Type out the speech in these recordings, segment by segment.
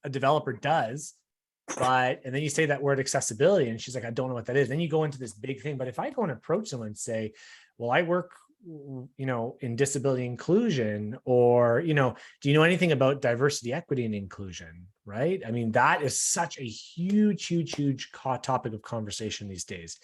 a developer does. But, and then you say that word accessibility and she's like, I don't know what that is. Then you go into this big thing. But if I go and approach someone and say, well, I work, in disability inclusion, or, do you know anything about diversity, equity, and inclusion? Right. I mean, that is such a huge, huge, huge topic of conversation these days.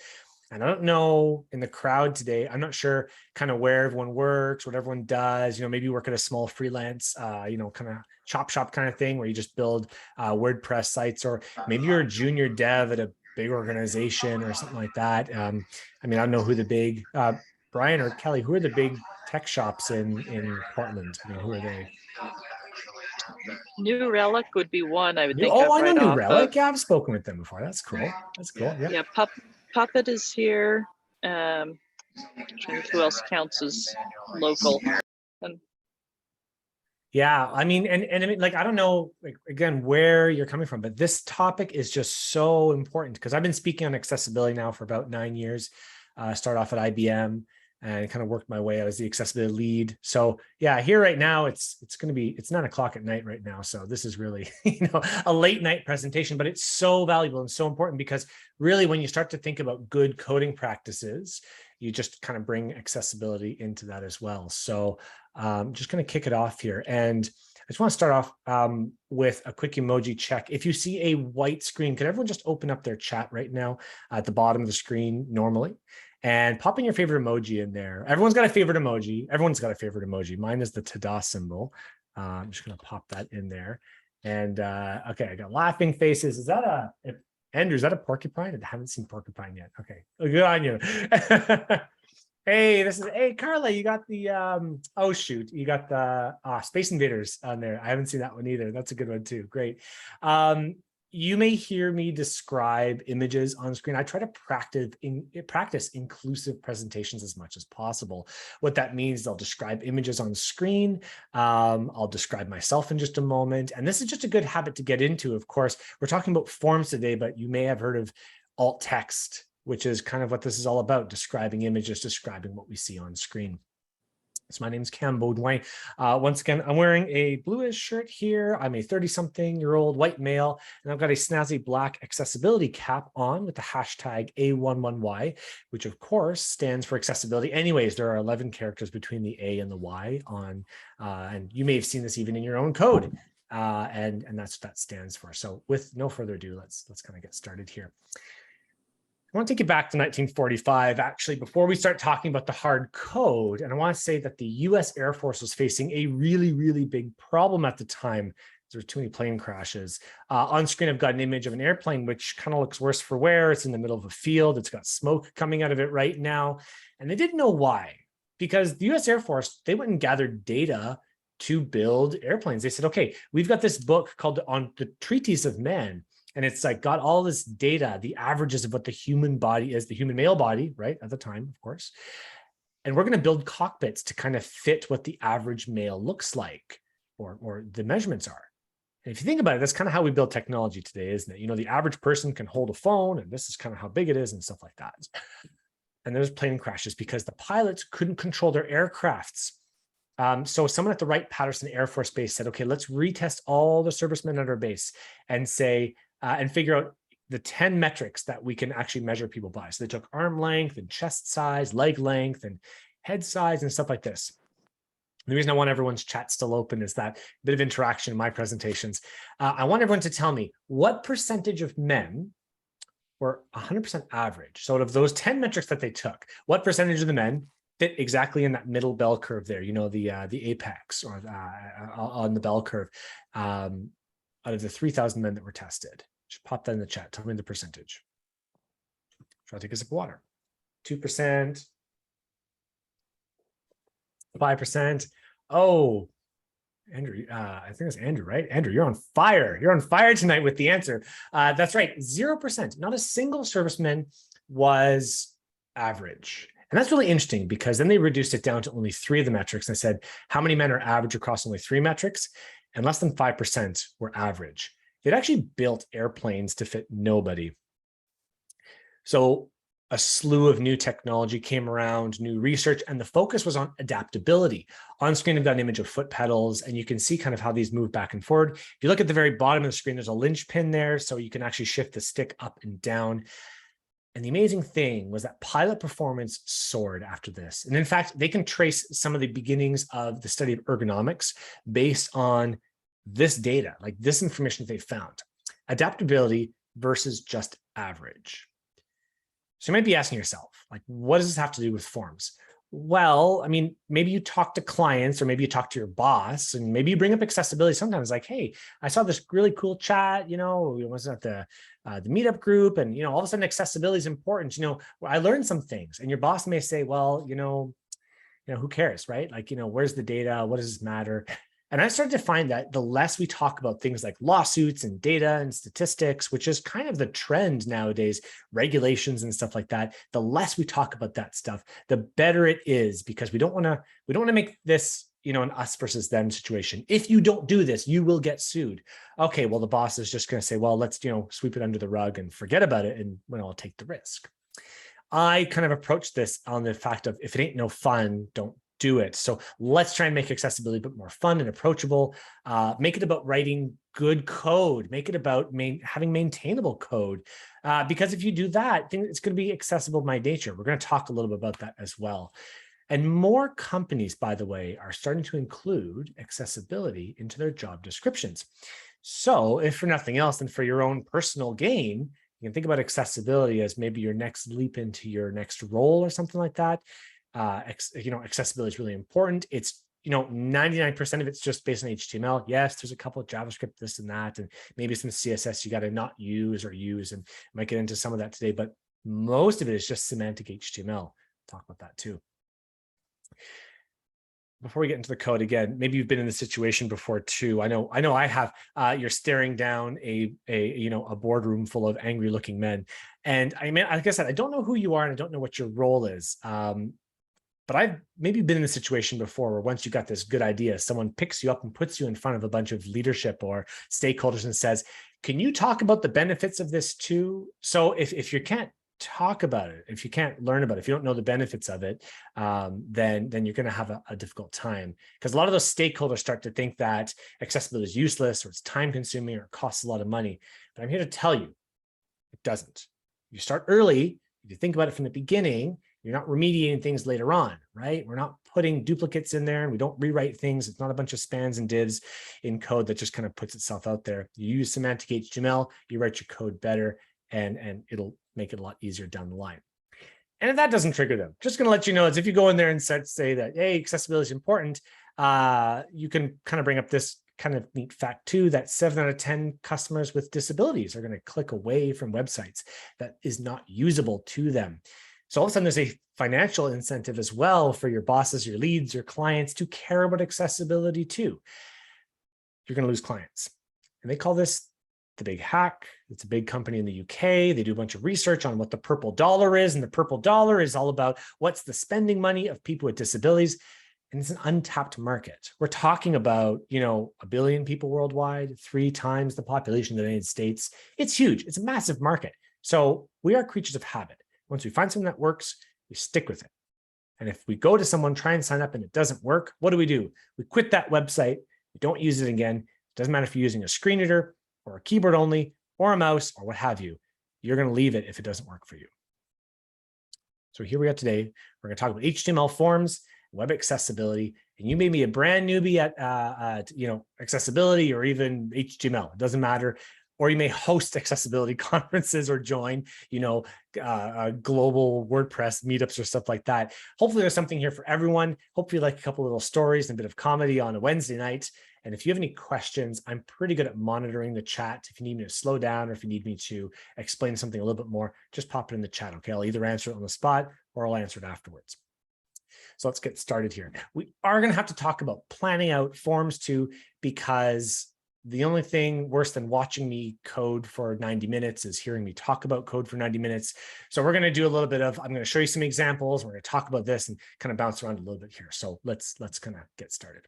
And I don't know in the crowd today, I'm not sure kind of where everyone works, what everyone does, maybe you work at a small freelance, kind of chop shop kind of thing where you just build WordPress sites, or maybe you're a junior dev at a big organization or something like that. I don't know who the big, Brian or Kelly, who are the big tech shops in Portland? I mean, who are they? New Relic would be one I would think Oh, of I know right New off Relic. of. Yeah, I've spoken with them before. That's cool. That's cool. Yeah. Yeah, Puppet is here. Trying to think who else counts as local. And yeah, I mean, and I mean, like, I don't know, like, again, where you're coming from, but this topic is just so important because I've been speaking on accessibility now for about 9 years. Started off at IBM and kind of worked my way out as the accessibility lead. So yeah, here right now, it's 9 o'clock at night right now. So this is really, a late night presentation, but it's so valuable and so important because really when you start to think about good coding practices, you just kind of bring accessibility into that as well. So just going to kick it off here. And I just want to start off with a quick emoji check. If you see a white screen, could everyone just open up their chat right now at the bottom of the screen normally and pop in your favorite emoji in there? Everyone's got a favorite emoji. Everyone's got a favorite emoji. Mine is the ta-da symbol. I'm just going to pop that in there. And okay, I got laughing faces. Is that Andrew, is that a porcupine? I haven't seen porcupine yet. Okay, good on you. Hey, Carla, you got the, oh shoot, you got the Space Invaders on there. I haven't seen that one either. That's a good one too. Great. You may hear me describe images on screen. I try to practice inclusive presentations as much as possible. What that means is I'll describe images on screen. I'll describe myself in just a moment. And this is just a good habit to get into. Of course, we're talking about forms today, but you may have heard of alt text, which is kind of what this is all about, describing images, describing what we see on screen. So my name is Beaudoin. Once again, I'm wearing a bluish shirt here. I'm a 30-something-year-old white male, and I've got a snazzy black accessibility cap on with the hashtag A11Y, which of course stands for accessibility. Anyways, there are 11 characters between the A and the Y on, and you may have seen this even in your own code, and that's what that stands for. So with no further ado, let's kind of get started here. I want to take you back to 1945, actually, before we start talking about the hard code. And I want to say that the US Air Force was facing a really, really big problem at the time. There were too many plane crashes. On screen, I've got an image of an airplane, which kind of looks worse for wear. It's in the middle of a field. It's got smoke coming out of it right now. And they didn't know why, because the US Air Force, they went and gathered data to build airplanes. They said, okay, we've got this book called On the Treatise of Man. And it's like got all this data, the averages of what the human body is, the human male body, right, at the time, of course. And we're going to build cockpits to kind of fit what the average male looks like, or the measurements are. And if you think about it, that's kind of how we build technology today, isn't it? The average person can hold a phone, and this is kind of how big it is and stuff like that. And there's plane crashes because the pilots couldn't control their aircrafts. So someone at the Wright-Patterson Air Force Base said, okay, let's retest all the servicemen at our base and say, and figure out the 10 metrics that we can actually measure people by. So they took arm length and chest size, leg length, and head size and stuff like this. And the reason I want everyone's chat still open is that bit of interaction in my presentations. I want everyone to tell me what percentage of men were 100% average. So out of those 10 metrics that they took, what percentage of the men fit exactly in that middle bell curve there, the apex or on the bell curve, out of the 3,000 men that were tested? Just pop that in the chat. Tell me the percentage. Try to take a sip of water. 2%, 5%. Oh, Andrew, I think it's Andrew, right? Andrew, you're on fire. You're on fire tonight with the answer. That's right, 0%. Not a single serviceman was average. And that's really interesting because then they reduced it down to only 3 of the metrics. And they said, how many men are average across only 3 metrics? And less than 5% were average. They'd actually built airplanes to fit nobody. So a slew of new technology came around, new research, and the focus was on adaptability. On screen, I've got an image of foot pedals, and you can see kind of how these move back and forward. If you look at the very bottom of the screen, there's a linch pin there, so you can actually shift the stick up and down. And the amazing thing was that pilot performance soared after this. And in fact, they can trace some of the beginnings of the study of ergonomics based on this data, like this information that they found. Adaptability versus just average. So you might be asking yourself, like, what does this have to do with forms? Well, I mean, maybe you talk to clients, or maybe you talk to your boss, and maybe you bring up accessibility sometimes, like, hey, I saw this really cool chat, it was at the meetup group, and, all of a sudden accessibility is important. I learned some things, and your boss may say, well, who cares, right? Like, where's the data? What does this matter? And I started to find that the less we talk about things like lawsuits and data and statistics, which is kind of the trend nowadays, regulations and stuff like that, the less we talk about that stuff, the better it is, because we don't want to make this, an us versus them situation. If you don't do this, you will get sued. Okay, well, the boss is just going to say, well, let's, sweep it under the rug and forget about it, and I'll take the risk. I kind of approach this on the fact of, if it ain't no fun, don't do it. So let's try and make accessibility a bit more fun and approachable. Make it about writing good code. Make it about having maintainable code. Because if you do that, then it's going to be accessible by nature. We're going to talk a little bit about that as well. And more companies, by the way, are starting to include accessibility into their job descriptions. So if for nothing else than for your own personal gain, you can think about accessibility as maybe your next leap into your next role or something like that. Accessibility is really important. It's 99% of it's just based on HTML. Yes, there's a couple of JavaScript, this and that, and maybe some CSS you got to not use or use, and I might get into some of that today, but most of it is just semantic HTML. Talk about that too. Before we get into the code again, maybe you've been in this situation before too. I know I have. You're staring down a boardroom full of angry looking men, and I mean, like I said, I don't know who you are and I don't know what your role is. But I've maybe been in a situation before where once you got this good idea, someone picks you up and puts you in front of a bunch of leadership or stakeholders and says, can you talk about the benefits of this too? So if you can't talk about it, if you can't learn about it, if you don't know the benefits of it, then you're going to have a difficult time, because a lot of those stakeholders start to think that accessibility is useless, or it's time consuming, or it costs a lot of money. But I'm here to tell you, it doesn't. You start early. If you think about it from the beginning, you're not remediating things later on, right? We're not putting duplicates in there, and we don't rewrite things. It's not a bunch of spans and divs in code that just kind of puts itself out there. You use semantic HTML, you write your code better, and it'll make it a lot easier down the line. And if that doesn't trigger them, just going to let you know is if you go in there and say that, hey, accessibility is important, you can kind of bring up this kind of neat fact too, that 7 out of 10 customers with disabilities are going to click away from websites that is not usable to them. So all of a sudden there's a financial incentive as well for your bosses, your leads, your clients to care about accessibility too. You're going to lose clients. And they call this the big hack. It's a big company in the UK. They do a bunch of research on what the purple dollar is. And the purple dollar is all about what's the spending money of people with disabilities. And it's an untapped market. We're talking about, 1 billion people worldwide, 3 times the population of the United States. It's huge. It's a massive market. So we are creatures of habit. Once we find something that works, we stick with it. And if we go to someone, try and sign up and it doesn't work, what do? We quit that website. We don't use it again. It doesn't matter if you're using a screen reader or a keyboard only or a mouse or what have you. You're going to leave it if it doesn't work for you. So here we are today. We're going to talk about HTML forms, web accessibility, and you may be a brand newbie at accessibility or even HTML. It doesn't matter. Or you may host accessibility conferences or join, global WordPress meetups or stuff like that. Hopefully there's something here for everyone. Hopefully you like a couple little stories and a bit of comedy on a Wednesday night. And if you have any questions, I'm pretty good at monitoring the chat. If you need me to slow down or if you need me to explain something a little bit more, just pop it in the chat, okay? I'll either answer it on the spot or I'll answer it afterwards. So let's get started here. We are going to have to talk about planning out forms too, because the only thing worse than watching me code for 90 minutes is hearing me talk about code for 90 minutes. So we're going to do a little bit of, I'm going to show you some examples. We're going to talk about this and kind of bounce around a little bit here. So let's kind of get started.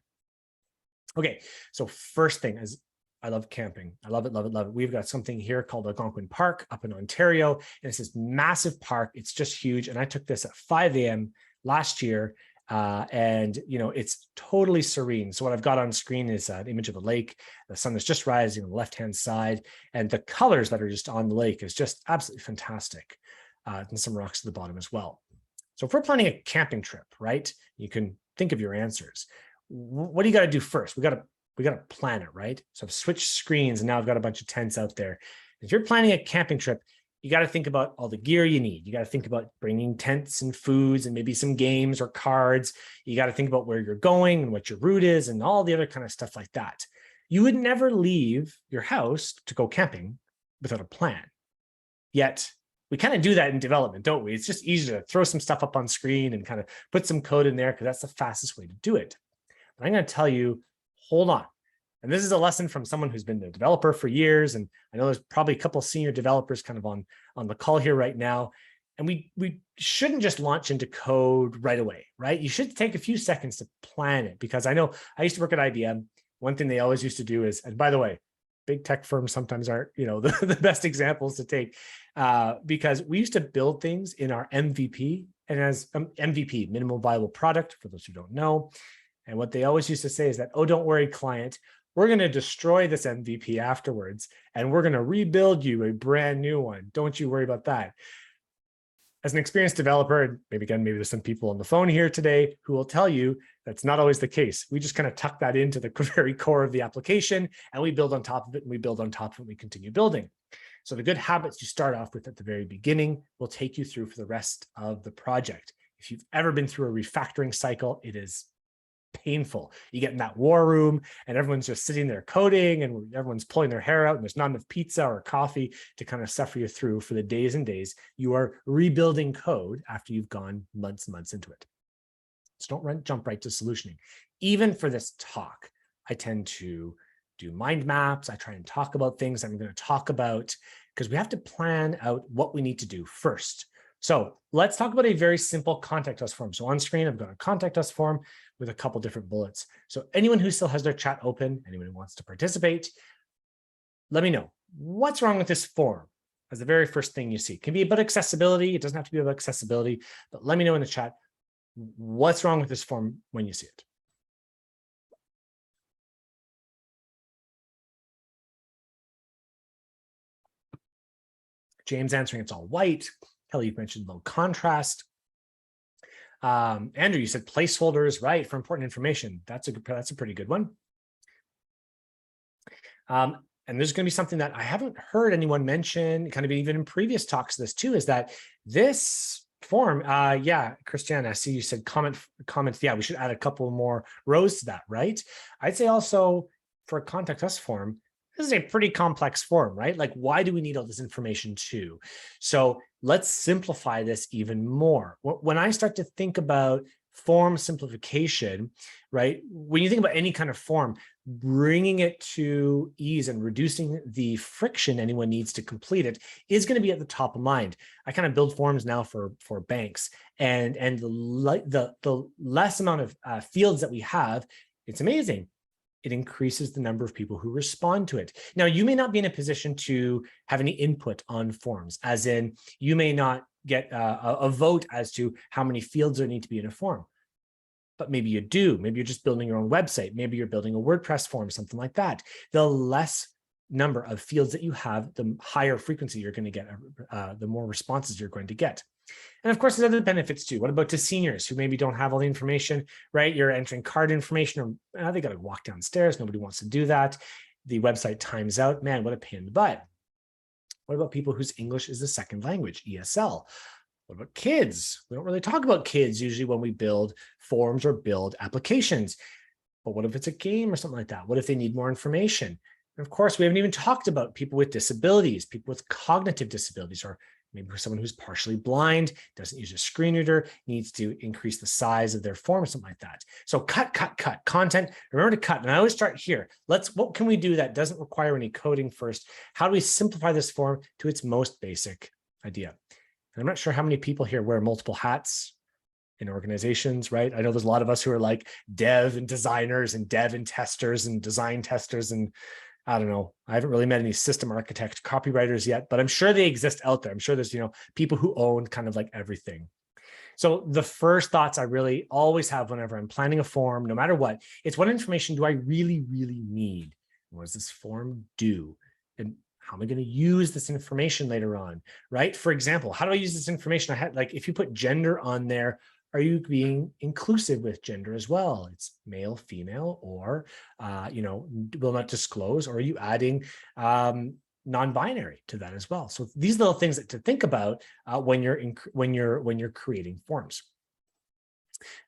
Okay, so first thing is I love camping. I love it, love it, love it. We've got something here called Algonquin Park up in Ontario, and it's this massive park. It's just huge. And I took this at 5 a.m. last year, and it's totally serene. So what I've got on screen is an image of the lake. The sun is just rising on the left-hand side, and the colors that are just on the lake is just absolutely fantastic. And some rocks at the bottom as well. So if we're planning a camping trip, right, you can think of your answers. What do you got to do first? We got to plan it, right? So I've switched screens and now I've got a bunch of tents out there. If you're planning a camping trip, you got to think about all the gear you need. You got to think about bringing tents and foods and maybe some games or cards. You got to think about where you're going and what your route is and all the other kind of stuff like that. You would never leave your house to go camping without a plan. Yet we kind of do that in development, don't we? It's just easier to throw some stuff up on screen and kind of put some code in there because that's the fastest way to do it. But I'm going to tell you, hold on. And this is a lesson from someone who's been a developer for years. And I know there's probably a couple of senior developers kind of on the call here right now. And we shouldn't just launch into code right away, right? You should take a few seconds to plan it, because I know I used to work at IBM. One thing they always used to do is, and by the way, big tech firms sometimes aren't, the best examples to take, because we used to build things in our MVP, and as MVP, minimal viable product, for those who don't know. And what they always used to say is that, oh, don't worry, client, we're going to destroy this MVP afterwards, and we're going to rebuild you a brand new one. Don't you worry about that. As an experienced developer, and maybe there's some people on the phone here today who will tell you that's not always the case. We just kind of tuck that into the very core of the application, and we build on top of it, and we build on top of it, and we continue building. So the good habits you start off with at the very beginning will take you through for the rest of the project. If you've ever been through a refactoring cycle, it is painful. You get in that war room and everyone's just sitting there coding and everyone's pulling their hair out and there's not enough pizza or coffee to kind of suffer you through for the days and days you are rebuilding code after you've gone months and months into it. So don't jump right to solutioning. Even for this talk, I tend to do mind maps. I try and talk about things I'm going to talk about, because we have to plan out what we need to do first. So let's talk about a very simple contact us form. So on screen, I've got a contact us form with a couple different bullets. So anyone who still has their chat open, anyone who wants to participate, let me know. What's wrong with this form as the very first thing you see? It can be about accessibility. It doesn't have to be about accessibility, but let me know in the chat, what's wrong with this form when you see it? James answering it's all white. Kelly, you've mentioned low contrast. Andrew, you said placeholders, right, for important information. That's a pretty good one. And there's going to be something that I haven't heard anyone mention, kind of even in previous talks, this too, is that this form, yeah, Christiane, I see you said comments. Yeah, we should add a couple more rows to that, right? I'd say also for a contact us form, this is a pretty complex form, right? Like, why do we need all this information too? So let's simplify this even more. When I start to think about form simplification, right? When you think about any kind of form, bringing it to ease and reducing the friction anyone needs to complete it is going to be at the top of mind. I kind of build forms now for banks, and the less amount of fields that we have, it's amazing. It increases the number of people who respond to it. Now, you may not be in a position to have any input on forms, as in you may not get a vote as to how many fields there need to be in a form. But maybe you do. Maybe you're just building your own website. Maybe you're building a WordPress form, something like that. The less number of fields that you have, the higher frequency you're going to get, the more responses you're going to get. And of course, there's other benefits too. What about to seniors who maybe don't have all the information, right? You're entering card information, or they got to walk downstairs. Nobody wants to do that. The website times out. Man, what a pain in the butt. What about people whose English is the second language, ESL? What about kids? We don't really talk about kids usually when we build forms or build applications. But what if it's a game or something like that? What if they need more information? And of course, we haven't even talked about people with disabilities, people with cognitive disabilities, or maybe someone who's partially blind, doesn't use a screen reader, needs to increase the size of their form or something like that. So cut content. Remember to cut. And I always start here. What can we do that doesn't require any coding first? How do we simplify this form to its most basic idea? And I'm not sure how many people here wear multiple hats in organizations, right? I know there's a lot of us who are like dev and designers and dev and testers and design testers and I don't know. I haven't really met any system architect copywriters yet, but I'm sure they exist out there. I'm sure there's, people who own kind of like everything. So the first thoughts I really always have whenever I'm planning a form, no matter what, it's what information do I really, really need? What does this form do? And how am I going to use this information later on, right? For example, how do I use this information? I had like, if you put gender on there, are you being inclusive with gender as well? It's male, female, or, will not disclose, or are you adding non-binary to that as well? So these little things to think about when you're creating forms.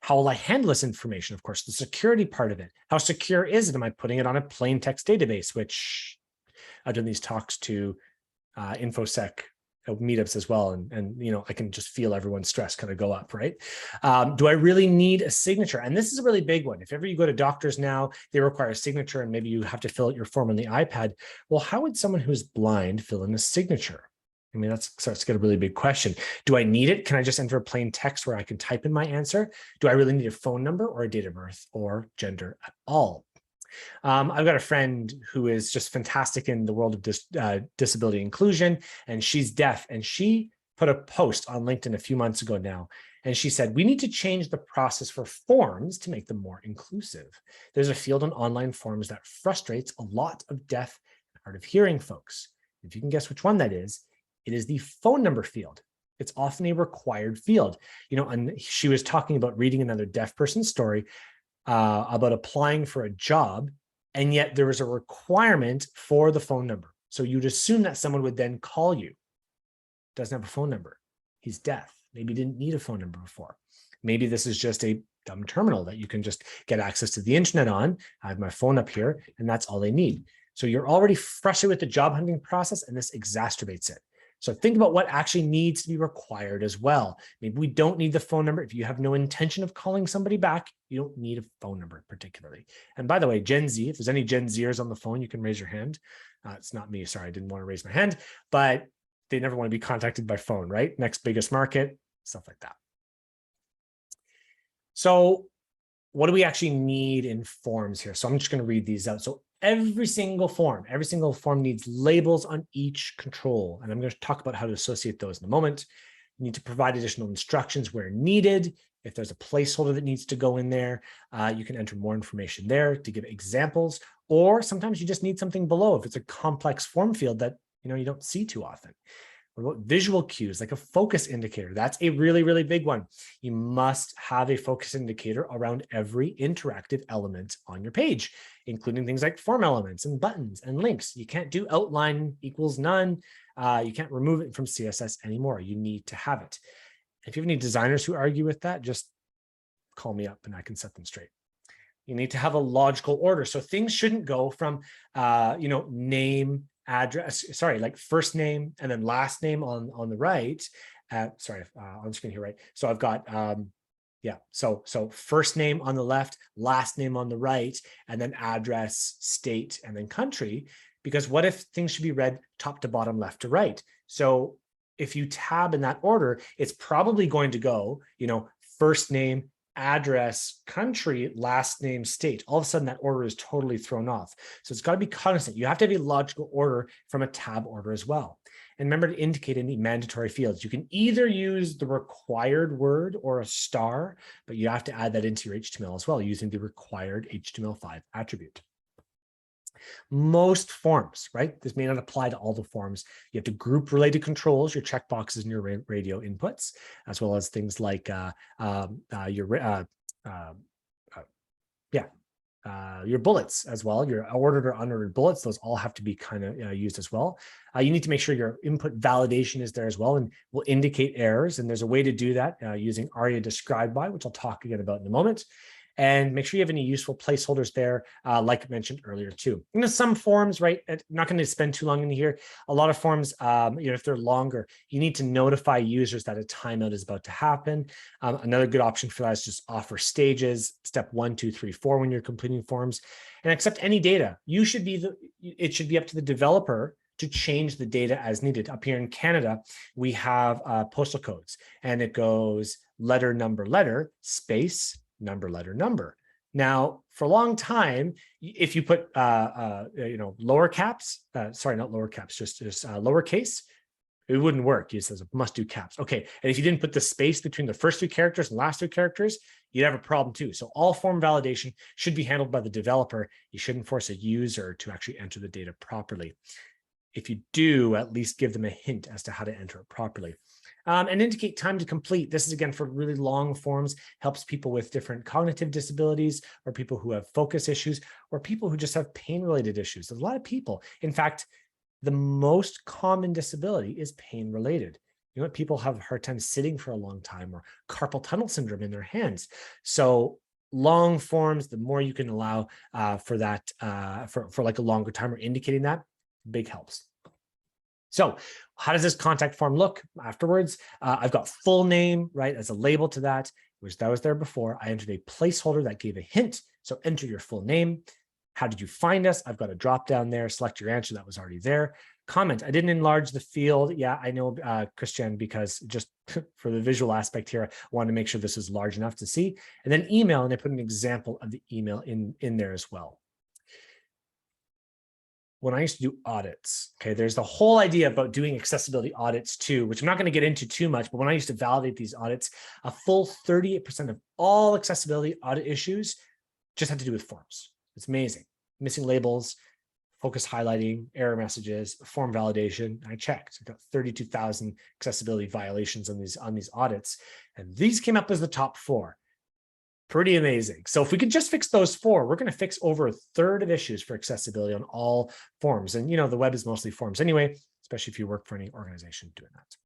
How will I handle this information? Of course, the security part of it. How secure is it? Am I putting it on a plain text database, which I've done these talks to InfoSec meetups as well. And I can just feel everyone's stress kind of go up, right? Do I really need a signature? And this is a really big one. If ever you go to doctors now, they require a signature and maybe you have to fill out your form on the iPad. Well, how would someone who's blind fill in a signature? I mean, that starts to get a really big question. Do I need it? Can I just enter a plain text where I can type in my answer? Do I really need a phone number or a date of birth or gender at all? I've got a friend who is just fantastic in the world of disability inclusion, and she's deaf. And she put a post on LinkedIn a few months ago now, and she said, we need to change the process for forms to make them more inclusive. There's a field on online forms that frustrates a lot of deaf and hard of hearing folks. If you can guess which one that is, it is the phone number field. It's often a required field. And she was talking about reading another deaf person's story about applying for a job, and yet there was a requirement for the phone number. So you'd assume that someone would then call you. Doesn't have a phone number. He's deaf. Maybe didn't need a phone number before. Maybe this is just a dumb terminal that you can just get access to the internet on. I have my phone up here, and that's all they need. So you're already frustrated with the job hunting process, and this exacerbates it. So think about what actually needs to be required as well. Maybe we don't need the phone number. If you have no intention of calling somebody back, you don't need a phone number particularly. And by the way, Gen Z, if there's any Gen Zers on the phone, you can raise your hand. It's not me, sorry, I didn't want to raise my hand, but they never want to be contacted by phone, right? Next biggest market, stuff like that. So what do we actually need in forms here? So I'm just going to read these out. So every single form needs labels on each control. And I'm going to talk about how to associate those in a moment. You need to provide additional instructions where needed. If there's a placeholder that needs to go in there, you can enter more information there to give examples. Or sometimes you just need something below if it's a complex form field that you don't see too often. What about visual cues, like a focus indicator? That's a really, really big one. You must have a focus indicator around every interactive element on your page, including things like form elements and buttons and links. You can't do outline equals none. You can't remove it from CSS anymore. You need to have it. If you have any designers who argue with that, just call me up and I can set them straight. You need to have a logical order. So things shouldn't go from, name, address, like first name and then last name on the right. On screen here, right? So I've got, so first name on the left, last name on the right, and then address, state, and then country. Because what if things should be read top to bottom, left to right? So if you tab in that order, it's probably going to go, first name, address, country, last name, state. All of a sudden that order is totally thrown off. So it's got to be cognizant. You have to have a logical order from a tab order as well. And remember to indicate any mandatory fields. You can either use the required word or a star, but you have to add that into your HTML as well using the required HTML5 attribute. Most forms, right? This may not apply to all the forms. You have to group related controls, your checkboxes and your radio inputs, as well as things like your bullets as well, your ordered or unordered bullets. Those all have to be kind of used as well. You need to make sure your input validation is there as well and will indicate errors. And there's a way to do that using ARIA described by, which I'll talk again about in a moment. And make sure you have any useful placeholders there, like mentioned earlier too. Some forms, right? I'm not going to spend too long in here. A lot of forms, if they're longer, you need to notify users that a timeout is about to happen. Another good option for that is just offer stages, step 1, 2, 3, 4 when you're completing forms, and accept any data. It should be up to the developer to change the data as needed. Up here in Canada, we have postal codes, and it goes letter, number, letter, space, number, letter, number. Now, for a long time, if you put lower caps, sorry, not lower caps, just lowercase, it wouldn't work. It says must do caps. Okay, and if you didn't put the space between the first two characters and last two characters, you'd have a problem too. So all form validation should be handled by the developer. You shouldn't force a user to actually enter the data properly. If you do, at least give them a hint as to how to enter it properly. And indicate time to complete. This is, again, for really long forms, helps people with different cognitive disabilities, or people who have focus issues, or people who just have pain-related issues. There's a lot of people. In fact, the most common disability is pain-related. You know what? People have a hard time sitting for a long time, or carpal tunnel syndrome in their hands. So long forms, the more you can allow for that, for like a longer time, or indicating that, big helps. So how does this contact form look afterwards? I've got full name, right, as a label to that, which that was there before. I entered a placeholder that gave a hint. So enter your full name. How did you find us? I've got a drop down there, select your answer, that was already there. Comment, I didn't enlarge the field. Yeah, I know, Christian, because just for the visual aspect here, I wanted to make sure this is large enough to see. And then email, and I put an example of the email in there as well. When I used to do audits, okay, there's the whole idea about doing accessibility audits too, which I'm not going to get into too much, but when I used to validate these audits, a full 38% of all accessibility audit issues just had to do with forms. It's amazing. Missing labels, focus highlighting, error messages, form validation. I checked. I got 32,000 accessibility violations on these audits, and these came up as the top 4. Pretty amazing. So if we could just fix those 4, we're going to fix over a third of issues for accessibility on all forms. And, you know, the web is mostly forms anyway, especially if you work for any organization doing that.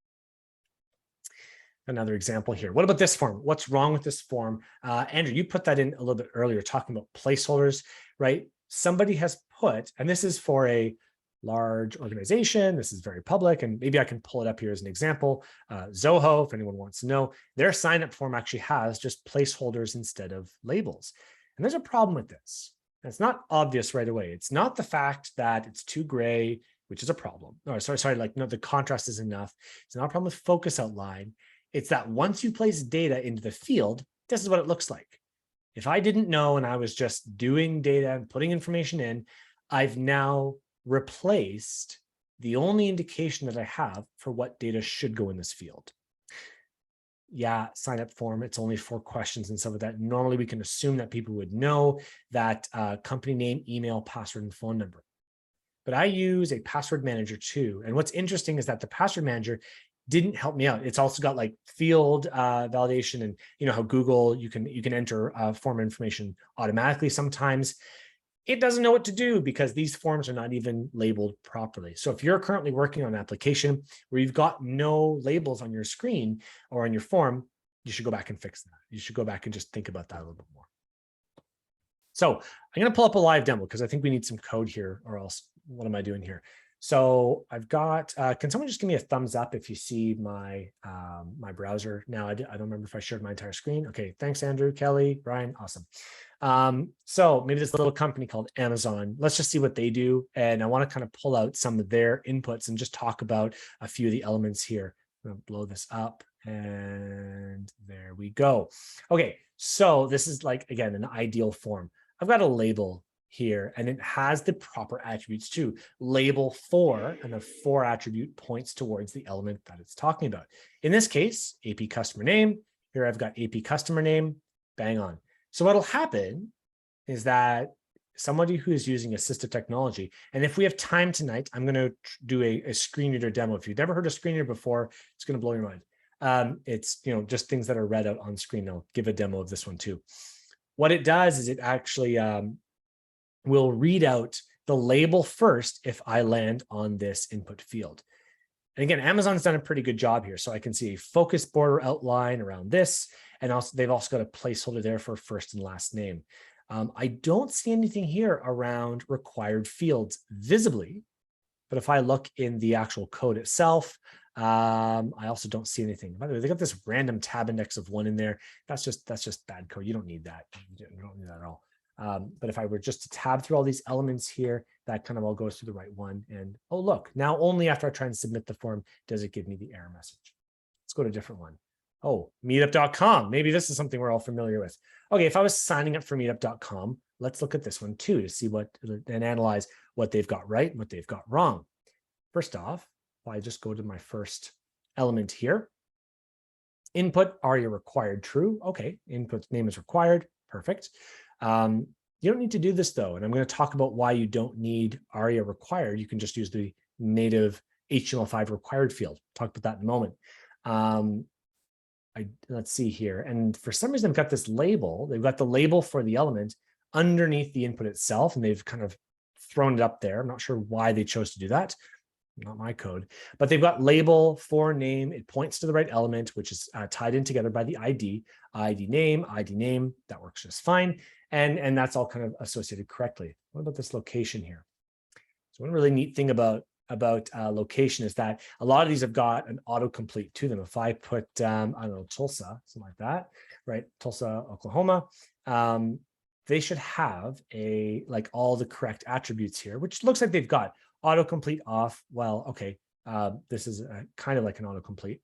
Another example here. What about this form? What's wrong with this form? Andrew, you put that in a little bit earlier, talking about placeholders, right? Somebody has put, and this is for a large organization, this is very public, and maybe I can pull it up here as an example. Zoho, if anyone wants to know, their sign-up form actually has just placeholders instead of labels. And there's a problem with this. And it's not obvious right away. It's not the fact that it's too gray, which is a problem. No, sorry, like no, the contrast is enough. It's not a problem with focus outline. It's that once you place data into the field, this is what it looks like. If I didn't know and I was just doing data and putting information in, I've now replaced the only indication that I have for what data should go in this field. Yeah, sign up form, it's only 4 questions and stuff like that. Normally we can assume that people would know that company name, email, password, and phone number. But I use a password manager too. And what's interesting is that the password manager didn't help me out. It's also got like field validation, and you know how Google, you can enter form information automatically sometimes. It doesn't know what to do because these forms are not even labeled properly. So if you're currently working on an application where you've got no labels on your screen or on your form, you should go back and fix that. You should go back and just think about that a little bit more. So I'm going to pull up a live demo because I think we need some code here, or else what am I doing here? So I've got, can someone just give me a thumbs up if you see my my browser now? I don't remember if I shared my entire screen. Okay, thanks, Andrew, Kelly, Brian, awesome. So maybe this little company called Amazon, let's just see what they do. And I want to kind of pull out some of their inputs and just talk about a few of the elements here. I'm going to blow this up, and there we go. Okay, so this is like, again, an ideal form. I've got a label here, and it has the proper attributes too. Label 4, and the 4 attribute points towards the element that it's talking about. In this case, AP customer name. Here I've got AP customer name, bang on. So what'll happen is that somebody who is using assistive technology, and if we have time tonight, I'm going to do a screen reader demo. If you've never heard a screen reader before, it's going to blow your mind. It's, you know, just things that are read out on screen. I'll give a demo of this one too. What it does is it actually will read out the label first if I land on this input field. And again, Amazon's done a pretty good job here. So I can see a focus border outline around this, and also they've also got a placeholder there for first and last name. I don't see anything here around required fields visibly, but if I look in the actual code itself, I also don't see anything. By the way, they got this random tab index of 1 in there. That's just bad code. You don't need that. You don't need that at all. But if I were just to tab through all these elements here, that kind of all goes to the right one. And oh, look, now only after I try and submit the form does it give me the error message. Let's go to a different one. Oh, meetup.com. Maybe this is something we're all familiar with. Okay, if I was signing up for meetup.com, let's look at this one too to see what and analyze what they've got right and what they've got wrong. First off, if I just go to my first element here, input ARIA required true. Okay, input name is required. Perfect. You don't need to do this though. And I'm going to talk about why you don't need ARIA required. You can just use the native HTML5 required field. Talk about that in a moment. Let's see here. And for some reason, they've got this label. They've got the label for the element underneath the input itself, and they've kind of thrown it up there. I'm not sure why they chose to do that. Not my code, but they've got label for name. It points to the right element, which is tied in together by the ID name. That works just fine. And that's all kind of associated correctly. What about this location here? So one really neat thing about location is that a lot of these have got an autocomplete to them. If I put, I don't know, Tulsa, something like that, right? Tulsa, Oklahoma. They should have like all the correct attributes here, which looks like they've got autocomplete off. Well, okay, this is kind of like an autocomplete.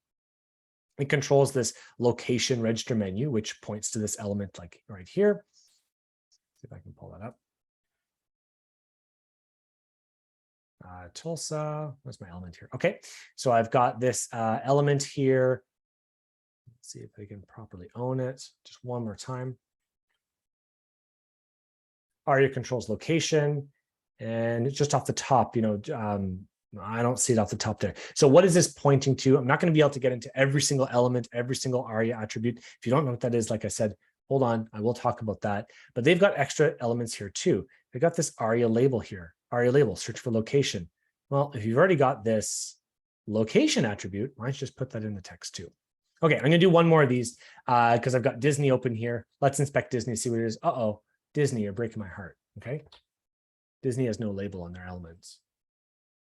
It controls this location register menu, which points to this element like right here. See if I can pull that up. Tulsa, where's my element here? Okay, so I've got this element here. Let's see if I can properly own it. Just one more time. ARIA controls location, and it's just off the top, I don't see it off the top there. So what is this pointing to? I'm not going to be able to get into every single element, every single ARIA attribute. If you don't know what that is, like I said, hold on, I will talk about that. But they've got extra elements here too. They've got this ARIA label here. ARIA label, search for location. Well, if you've already got this location attribute, why don't you just put that in the text too? Okay, I'm going to do one more of these because I've got Disney open here. Let's inspect Disney, see what it is. Uh-oh, Disney, you're breaking my heart, okay? Disney has no label on their elements.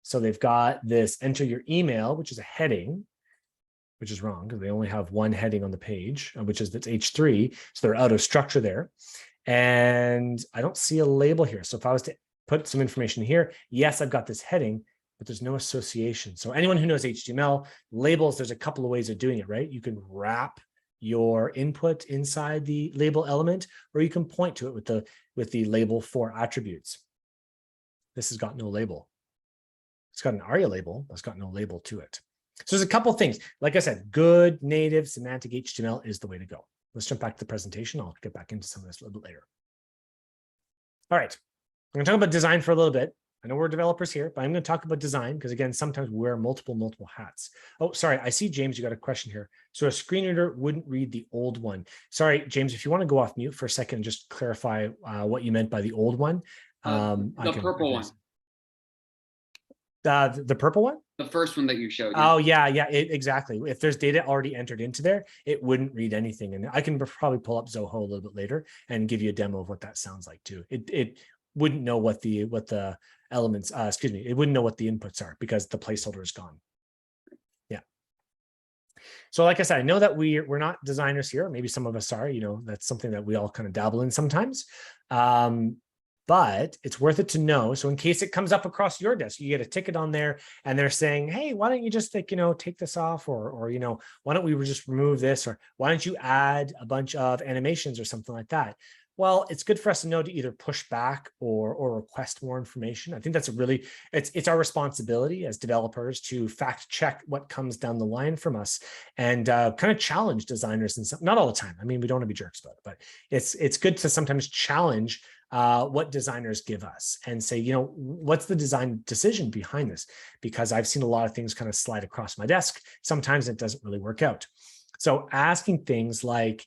So they've got this enter your email, which is a heading, which is wrong because they only have one heading on the page, which is that's H3. So they're out of structure there. And I don't see a label here. So if I was to put some information here, yes, I've got this heading, but there's no association. So anyone who knows HTML, labels, there's a couple of ways of doing it, right? You can wrap your input inside the label element, or you can point to it with the label for attributes. This has got no label. It's got an ARIA label, but it's got no label to it. So there's a couple things. Like I said, good native semantic HTML is the way to go. Let's jump back to the presentation. I'll get back into some of this a little bit later. All right, I'm going to talk about design for a little bit. I know we're developers here, but I'm going to talk about design because, again, sometimes we wear multiple hats. Oh, sorry. I see, James, you got a question here. So a screen reader wouldn't read the old one. Sorry, James, if you want to go off mute for a second and just clarify what you meant by the old one. The purple one. The purple one? The first one that you showed. Oh, yeah, exactly. If there's data already entered into there, it wouldn't read anything. And I can probably pull up Zoho a little bit later and give you a demo of what that sounds like too. It wouldn't know what the elements, it wouldn't know what the inputs are because the placeholder is gone. Yeah. So like I said, I know that we're not designers here. Maybe some of us are, that's something that we all kind of dabble in sometimes. But it's worth it to know. So in case it comes up across your desk, you get a ticket on there and they're saying, hey, why don't you just take this off or why don't we just remove this? Or why don't you add a bunch of animations or something like that? Well, it's good for us to know to either push back or request more information. I think that's it's our responsibility as developers to fact check what comes down the line from us and kind of challenge designers and not all the time. I mean, we don't want to be jerks about it, but it's good to sometimes challenge what designers give us and say, what's the design decision behind this? Because I've seen a lot of things kind of slide across my desk. Sometimes it doesn't really work out. So asking things like,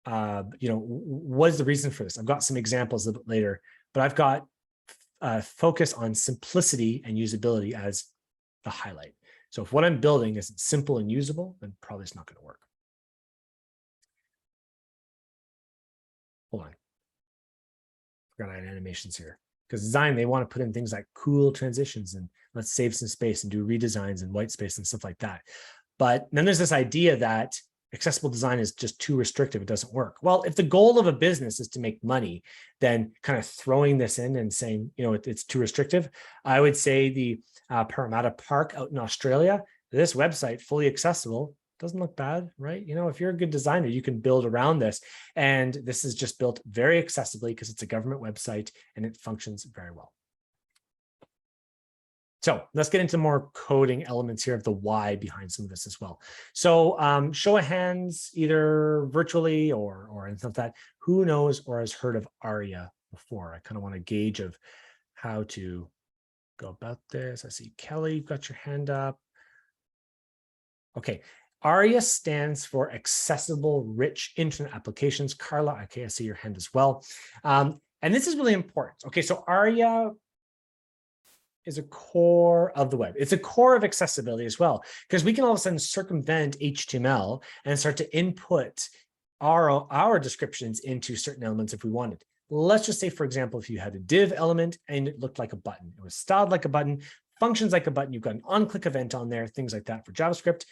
what is the reason for this? I've got some examples a bit later, but I've got focus on simplicity and usability as the highlight. So if what I'm building isn't simple and usable, then probably it's not going to work. Hold on. Forgot I had animations here. Because design, they want to put in things like cool transitions and let's save some space and do redesigns and white space and stuff like that. But then there's this idea that accessible design is just too restrictive. It doesn't work. Well, if the goal of a business is to make money, then kind of throwing this in and saying, it's too restrictive. I would say the Parramatta Park out in Australia, this website, fully accessible, Doesn't look bad, right? You know, if you're a good designer, you can build around this. And this is just built very accessibly because it's a government website and it functions very well. So let's get into more coding elements here of the why behind some of this as well. So show of hands, either virtually or in something like that, who knows or has heard of ARIA before? I kind of want a gauge of how to go about this. I see Kelly, you've got your hand up. Okay, ARIA stands for Accessible Rich Internet Applications. Carla, okay, I see your hand as well. And this is really important. Okay, so ARIA is a core of the web. It's a core of accessibility as well, because we can all of a sudden circumvent HTML and start to input our descriptions into certain elements if we wanted. Let's just say, for example, if you had a div element and it looked like a button, it was styled like a button, functions like a button, you've got an on-click event on there, things like that for JavaScript.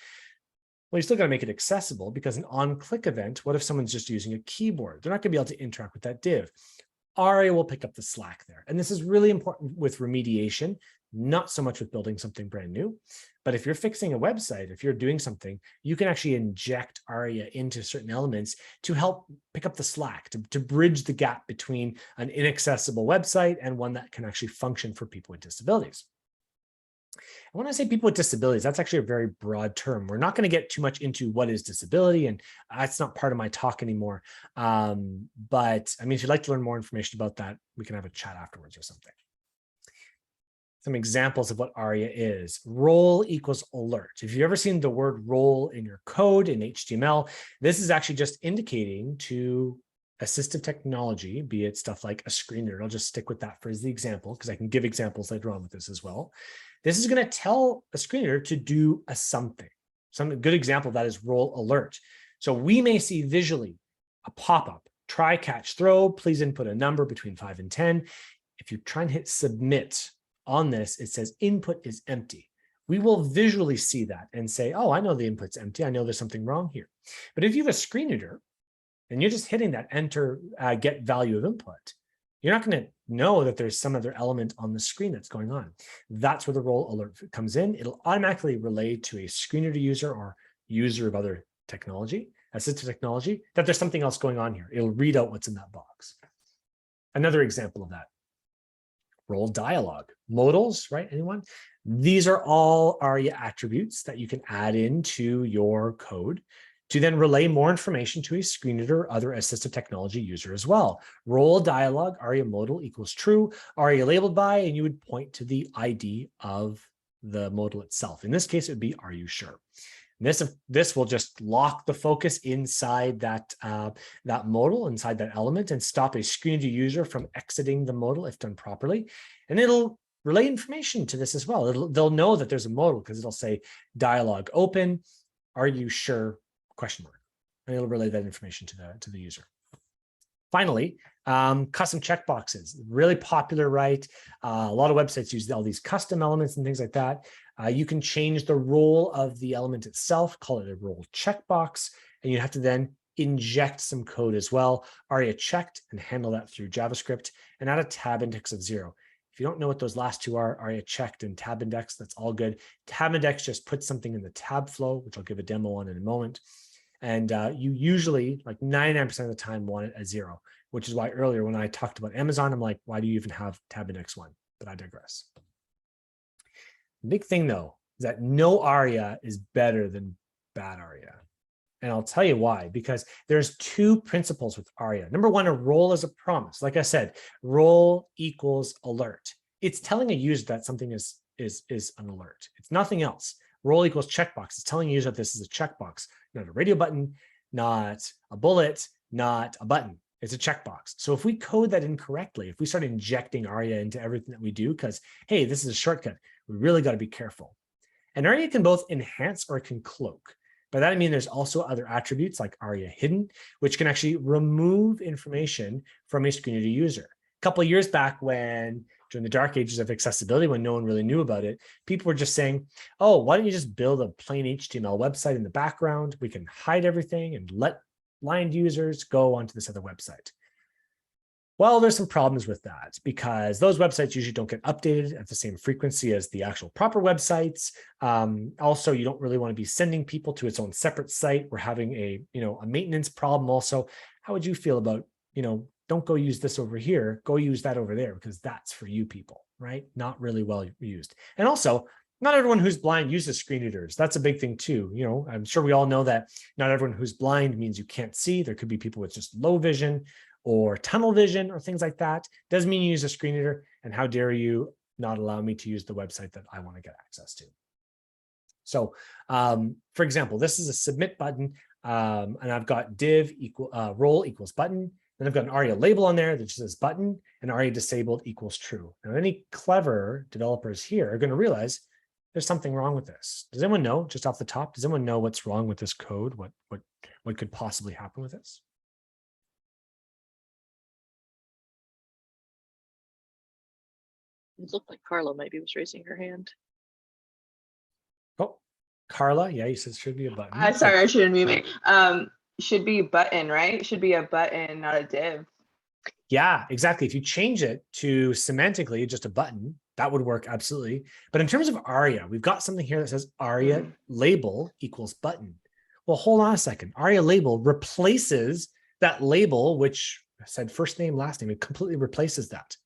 Well, you still got to make it accessible, because an on-click event, what if someone's just using a keyboard? They're not going to be able to interact with that div. ARIA will pick up the slack there. And this is really important with remediation, not so much with building something brand new. But if you're fixing a website, if you're doing something, you can actually inject ARIA into certain elements to help pick up the slack, to bridge the gap between an inaccessible website and one that can actually function for people with disabilities. And when I say people with disabilities, that's actually a very broad term. We're not going to get too much into what is disability, and that's not part of my talk anymore. But I mean, if you'd like to learn more information about that, we can have a chat afterwards or something. Some examples of what ARIA is. Role equals alert. If you've ever seen the word role in your code in HTML, this is actually just indicating to assistive technology, be it stuff like a screen reader. I'll just stick with that for the example, because I can give examples later on with this as well. This is going to tell a screen reader to do a something. Some good example of that is role alert. So we may see visually a pop-up, try, catch, throw, please input a number between 5 and 10. If you try and hit submit on this, it says input is empty. We will visually see that and say, oh, I know the input's empty. I know there's something wrong here. But if you have a screen reader and you're just hitting that enter, get value of input, you're not going to know that there's some other element on the screen that's going on. That's where the role alert comes in. It'll automatically relay to a screen reader user or user of other technology, assistive technology, that there's something else going on here. It'll read out what's in that box. Another example of that, role dialog. Modals, right? Anyone? These are all ARIA attributes that you can add into your code to then relay more information to a screen reader or other assistive technology user as well. Role dialog, ARIA modal equals true, ARIA labeled by, and you would point to the ID of the modal itself. In this case, it would be, are you sure? This will just lock the focus inside that, that modal, inside that element, and stop a screen reader user from exiting the modal if done properly. And it'll relay information to this as well. They'll know that there's a modal because it'll say dialog open, are you sure? Question mark, and it'll relay that information to the user. Finally, custom checkboxes, really popular, right? A lot of websites use all these custom elements and things like that. You can change the role of the element itself, call it a role checkbox, and you have to then inject some code as well. ARIA checked and handle that through JavaScript and add a tab index of 0. If you don't know what those last two are, ARIA checked and tab index, that's all good. Tab index just puts something in the tab flow, which I'll give a demo on in a moment. And you usually, like 99% of the time, want it at 0, which is why earlier when I talked about Amazon, I'm like, why do you even have tab index 1? But I digress. The big thing, though, is that no ARIA is better than bad ARIA. And I'll tell you why, because there's two principles with ARIA. Number one, a role is a promise. Like I said, role equals alert. It's telling a user that something is an alert. It's nothing else. Role equals checkbox. It's telling you that this is a checkbox, not a radio button, not a bullet, not a button. It's a checkbox. So if we code that incorrectly, if we start injecting ARIA into everything that we do, because, hey, this is a shortcut, we really got to be careful. And ARIA can both enhance or it can cloak. By that, I mean there's also other attributes like ARIA hidden, which can actually remove information from a screen reader user. A couple of years back when, during the dark ages of accessibility, when no one really knew about it, people were just saying, oh, why don't you just build a plain HTML website in the background? We can hide everything and let blind users go onto this other website. Well, there's some problems with that because those websites usually don't get updated at the same frequency as the actual proper websites. Also, you don't really want to be sending people to its own separate site. We're having a maintenance problem also. How would you feel about, don't go use this over here, go use that over there, because that's for you people, right? Not really well used. And also, not everyone who's blind uses screen readers. That's a big thing too. I'm sure we all know that not everyone who's blind means you can't see. There could be people with just low vision or tunnel vision or things like that. Doesn't mean you use a screen reader. And how dare you not allow me to use the website that I want to get access to? So for example, this is a submit button, and I've got div role equals button. Then I've got an ARIA label on there that just says button, and ARIA disabled equals true. Now, any clever developers here are going to realize there's something wrong with this. Does anyone know, just off the top, does anyone know what's wrong with this code? What could possibly happen with this? It looked like Carla maybe was raising her hand. Oh, Carla, yeah, you said it should be a button. Sorry, I shouldn't be me. Should be button, right? Should be a button, not a div. Yeah, exactly. If you change it to semantically just a button, that would work absolutely. But in terms of ARIA, we've got something here that says ARIA label equals button. Well, hold on a second. ARIA label replaces that label, which said first name, last name. It completely replaces that.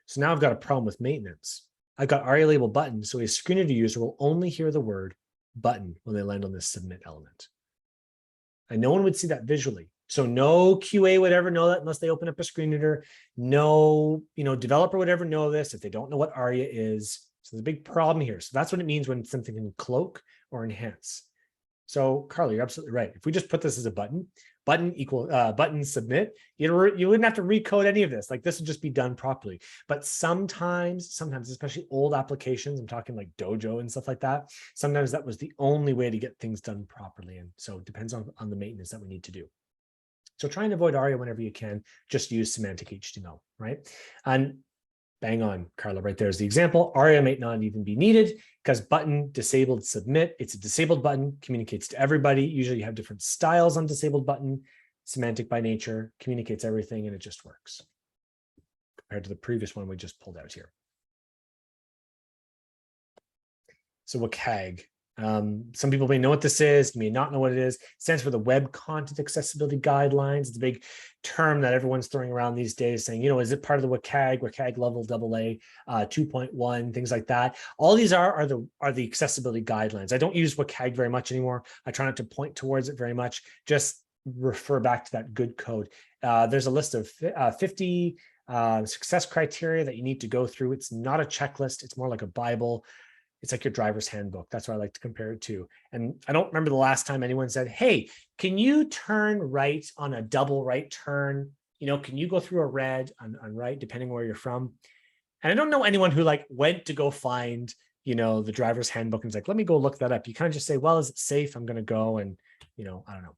So now I've got a problem with maintenance. I've got ARIA label button, so a screen reader user will only hear the word button when they land on this submit element. And no one would see that visually. So no QA would ever know that unless they open up a screen reader. No, developer would ever know this if they don't know what ARIA is. So there's a big problem here. So that's what it means when something can cloak or enhance. So Carla, you're absolutely right. If we just put this as a button equal button submit, you wouldn't have to recode any of this. Like this would just be done properly. But sometimes, especially old applications, I'm talking like Dojo and stuff like that. Sometimes that was the only way to get things done properly. And so it depends on the maintenance that we need to do. So try and avoid ARIA whenever you can. Just use semantic HTML, right? And bang on, Carla, right there's the example. ARIA might not even be needed because button disabled submit. It's a disabled button, communicates to everybody. Usually you have different styles on disabled button, semantic by nature, communicates everything, and it just works compared to the previous one we just pulled out here. So WCAG. Some people may know what this is, you may not know what it is. It stands for the Web Content Accessibility Guidelines. It's a big term that everyone's throwing around these days saying, is it part of the WCAG level AA, 2.1, things like that. All these are the accessibility guidelines. I don't use WCAG very much anymore. I try not to point towards it very much. Just refer back to that good code. There's a list of 50 success criteria that you need to go through. It's not a checklist. It's more like a Bible. It's like your driver's handbook. That's what I like to compare it to. And I don't remember the last time anyone said, hey, can you turn right on a double right turn? Can you go through a red on right, depending where you're from? And I don't know anyone who went to go find, the driver's handbook and was like, let me go look that up. You kind of just say, well, is it safe? I'm going to go and, I don't know.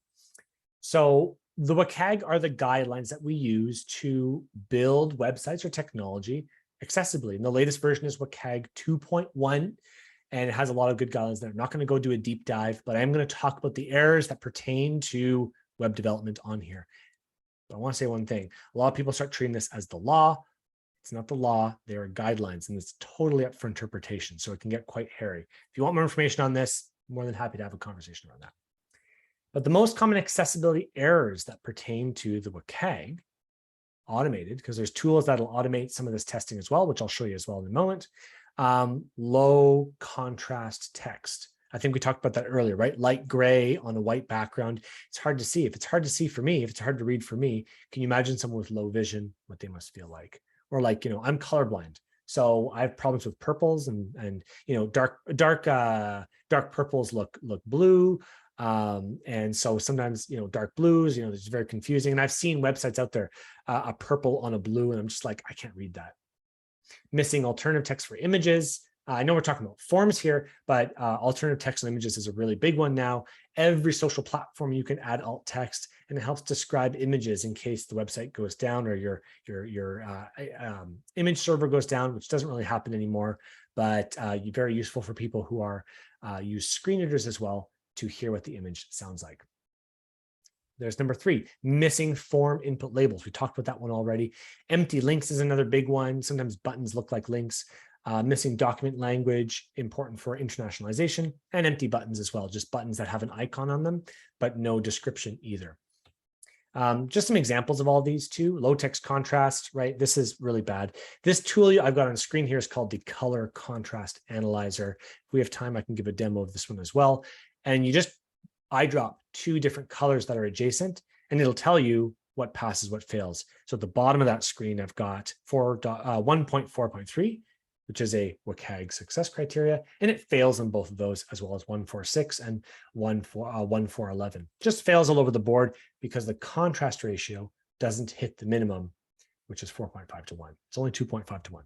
So the WCAG are the guidelines that we use to build websites or technology accessibly. And the latest version is WCAG 2.1, and it has a lot of good guidelines there. I'm not going to go do a deep dive, but I'm going to talk about the errors that pertain to web development on here. But I want to say one thing. A lot of people start treating this as the law. It's not the law. They are guidelines, and it's totally up for interpretation. So it can get quite hairy. If you want more information on this, I'm more than happy to have a conversation around that. But the most common accessibility errors that pertain to the WCAG, automated, because there's tools that'll automate some of this testing as well, which I'll show you as well in a moment. Low contrast text. I think we talked about that earlier, right? Light gray on a white background. It's hard to see. If it's hard to see for me, if it's hard to read for me, can you imagine someone with low vision, what they must feel like? Or I'm colorblind. So I have problems with purples and dark purples look blue. And so sometimes, dark blues, it's very confusing. And I've seen websites out there, a purple on a blue, and I'm just like, I can't read that. Missing alternative text for images. I know we're talking about forms here, but alternative text and images is a really big one now. Every social platform you can add alt text, and it helps describe images in case the website goes down or your image server goes down, which doesn't really happen anymore, but very useful for people who are use screen readers as well to hear what the image sounds like. There's number 3, missing form input labels. We talked about that one already. Empty links is another big one. Sometimes buttons look like links. Missing document language, important for internationalization, and empty buttons as well, just buttons that have an icon on them, but no description either. Just some examples of all these too. Low text contrast, right? This is really bad. This tool I've got on screen here is called the Color Contrast Analyzer. If we have time, I can give a demo of this one as well. And you just eyedrop 2 different colors that are adjacent, and it'll tell you what passes, what fails. So at the bottom of that screen, I've got 1.4.3, which is a WCAG success criteria, and it fails on both of those, as well as 1.4.6 and 1.4.11. Just fails all over the board because the contrast ratio doesn't hit the minimum, which is 4.5 to 1. It's only 2.5 to 1.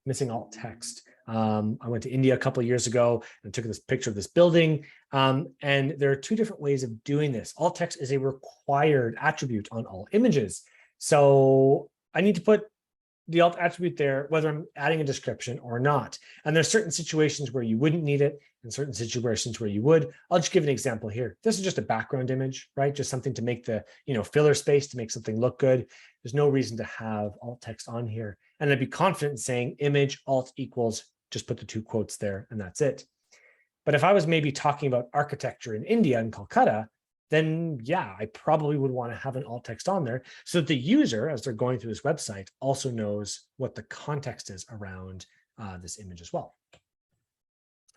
Missing alt text. I went to India a couple of years ago and took this picture of this building. And there are 2 different ways of doing this. Alt text is a required attribute on all images. So I need to put the alt attribute there, whether I'm adding a description or not. And there's certain situations where you wouldn't need it and certain situations where you would. I'll just give an example here. This is just a background image, right? Just something to make the, filler space to make something look good. There's no reason to have alt text on here. And I'd be confident in saying image alt equals, just put the 2 quotes there and that's it. But if I was maybe talking about architecture in India and Calcutta, then yeah, I probably would want to have an alt text on there so that the user, as they're going through this website, also knows what the context is around this image as well.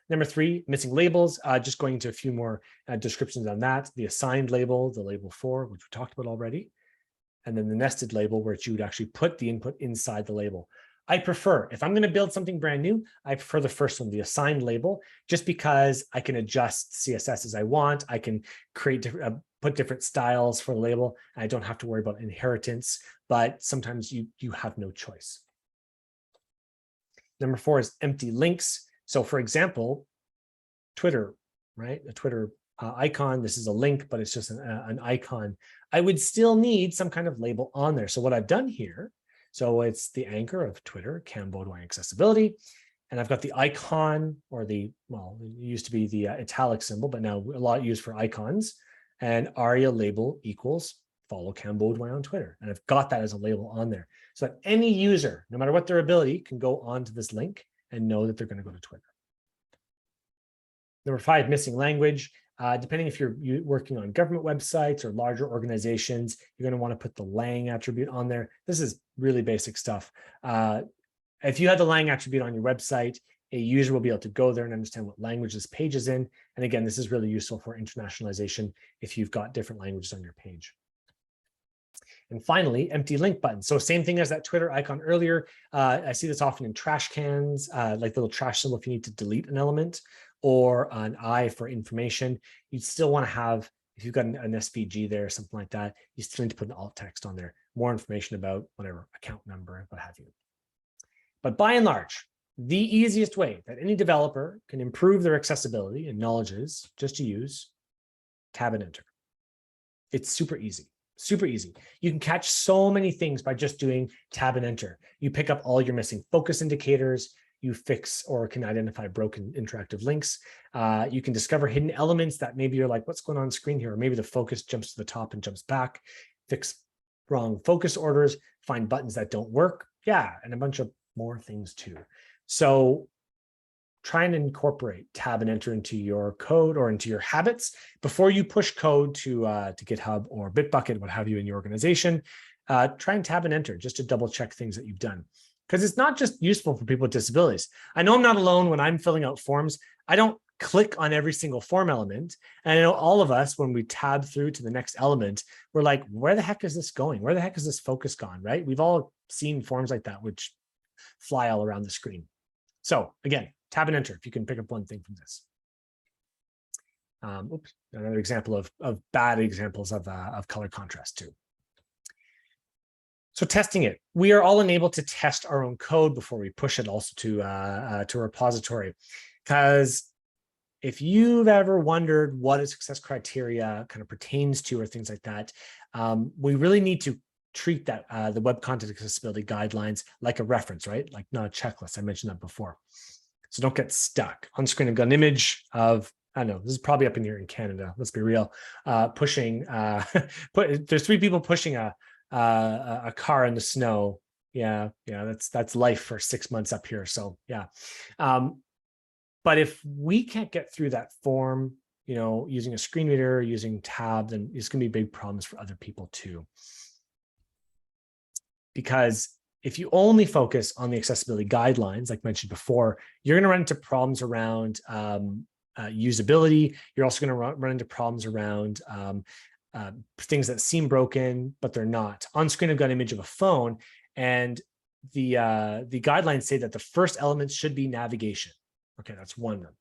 Number 3, missing labels, just going into a few more descriptions on that. The assigned label, the label 4, which we talked about already, and then the nested label, where you would actually put the input inside the label. I prefer, if I'm going to build something brand new, I prefer the first one, the assigned label, just because I can adjust CSS as I want. I can create put different styles for the label. And I don't have to worry about inheritance, but sometimes you have no choice. Number 4 is empty links. So for example, Twitter, right? A Twitter icon. This is a link, but it's just an icon. I would still need some kind of label on there. So what I've done here, so it's the anchor of Twitter, Beaudoin accessibility. And I've got the icon, or it used to be the italic symbol, but now a lot used for icons. And ARIA label equals follow Beaudoin on Twitter. And I've got that as a label on there so that any user, no matter what their ability, can go onto this link and know that they're going to go to Twitter. Number 5, missing language. Depending if you're working on government websites or larger organizations, you're going to want to put the lang attribute on there. This is really basic stuff. If you had the lang attribute on your website, a user will be able to go there and understand what language this page is in. And again, this is really useful for internationalization if you've got different languages on your page. And finally, empty link button. So same thing as that Twitter icon earlier. I see this often in trash cans, like the little trash symbol if you need to delete an element, or an I for information. You'd still want to have, if you've got an SVG there, something like that, you still need to put an alt text on there, more information about whatever account number, what have you. But by and large, the easiest way that any developer can improve their accessibility and knowledge is just to use tab and enter. It's super easy. Super easy. You can catch so many things by just doing tab and enter. You pick up all your missing focus indicators. You fix or can identify broken interactive links. You can discover hidden elements that maybe you're like, what's going on screen here? Or maybe the focus jumps to the top and jumps back. Fix wrong focus orders, find buttons that don't work. Yeah, and a bunch of more things too. So try and incorporate tab and enter into your code or into your habits before you push code to GitHub or Bitbucket, what have you, in your organization. Try and tab and enter just to double check things that you've done. Because it's not just useful for people with disabilities. I know I'm not alone when I'm filling out forms. I don't click on every single form element. And I know all of us, when we tab through to the next element, we're like, where the heck is this going? Where the heck is this focus gone, right? We've all seen forms like that, which fly all around the screen. So again, tab and enter if you can pick up one thing from this. Oops, another example of bad examples of color contrast too. So testing it, we are all enabled to test our own code before we push it also to a repository. Because if you've ever wondered what a success criteria kind of pertains to or things like that, we really need to treat that the Web Content Accessibility Guidelines like a reference, right? Like not a checklist. I mentioned that before. So don't get stuck. On screen, I've got an image of I don't know, this is probably up in here in Canada, let's be real, pushing, there's 3 people pushing a car in the snow. Yeah, that's life for 6 months up here. So yeah. But if we can't get through that form, using a screen reader, using tab, then it's going to be big problems for other people too. Because if you only focus on the accessibility guidelines, like mentioned before, you're going to run into problems around usability. You're also going to run into problems around things that seem broken, but they're not. On screen, I've got an image of a phone, and the guidelines say that the first element should be navigation. Okay, that's one of them.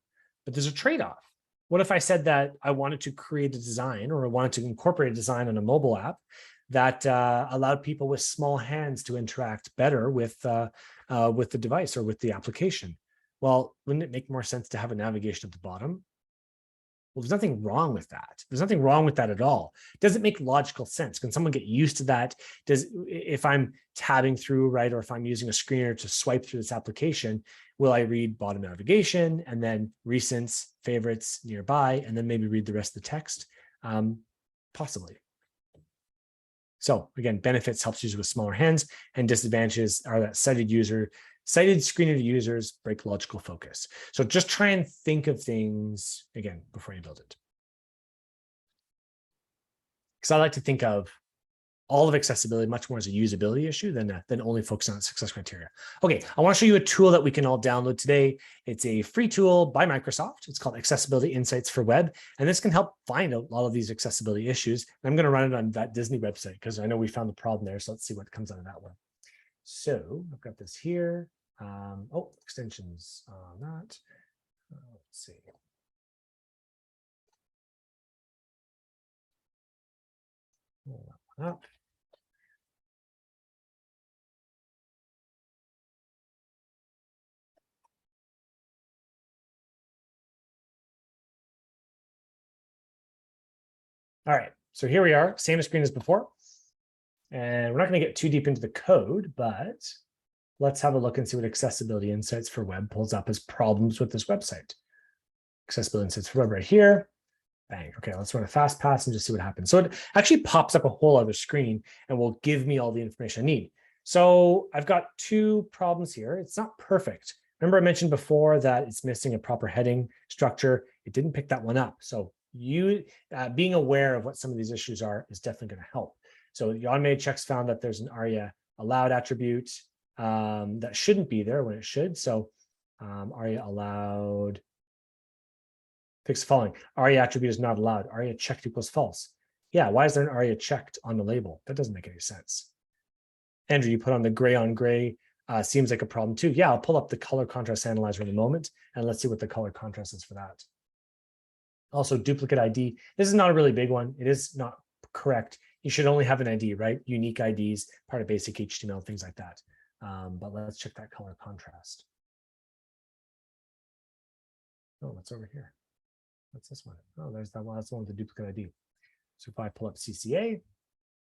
But there's a trade-off. What if I said that I wanted to create a design, or I wanted to incorporate a design on a mobile app that allowed people with small hands to interact better with the device or with the application? Well, wouldn't it make more sense to have a navigation at the bottom? Well, there's nothing wrong with that. There's nothing wrong with that at all. Does it make logical sense? Can someone get used to that? If I'm tabbing through, right, or if I'm using a screener to swipe through this application, will I read bottom navigation and then recents, favorites, nearby, and then maybe read the rest of the text? Possibly. So again, benefits helps users with smaller hands, and disadvantages are that sighted screen users break logical focus. So just try and think of things again before you build it. Because I like to think of all of accessibility much more as a usability issue than only focusing on success criteria. Okay, I want to show you a tool that we can all download today. It's a free tool by Microsoft. It's called Accessibility Insights for Web, and this can help find a lot of these accessibility issues. And I'm going to run it on that Disney website because I know we found the problem there. So let's see what comes out of that one. So I've got this here. Extensions on that. Let's see. Pull that one up. All right, so here we are, same screen as before. And we're not going to get too deep into the code, but let's have a look and see what Accessibility Insights for Web pulls up as problems with this website. Accessibility Insights for Web right here. Bang. Okay, let's run a fast pass and just see what happens. So it actually pops up a whole other screen and will give me all the information I need. So I've got 2 problems here. It's not perfect. Remember I mentioned before that it's missing a proper heading structure. It didn't pick that one up. So you being aware of what some of these issues are is definitely going to help. So the automated checks found that there's an ARIA allowed attribute that shouldn't be there when it should. So ARIA allowed, fix the following. ARIA attribute is not allowed. ARIA checked equals false. Yeah, why is there an ARIA checked on the label? That doesn't make any sense. Andrew, you put on the gray on gray. Seems like a problem too. Yeah, I'll pull up the color contrast analyzer in a moment, and let's see what the color contrast is for that. Also, duplicate ID. This is not a really big one. It is not correct. You should only have an ID, right? Unique IDs, part of basic HTML, things like that. But let's check that color contrast. Oh, what's over here? What's this one? Oh, there's that one. That's the one with the duplicate ID. So if I pull up CCA,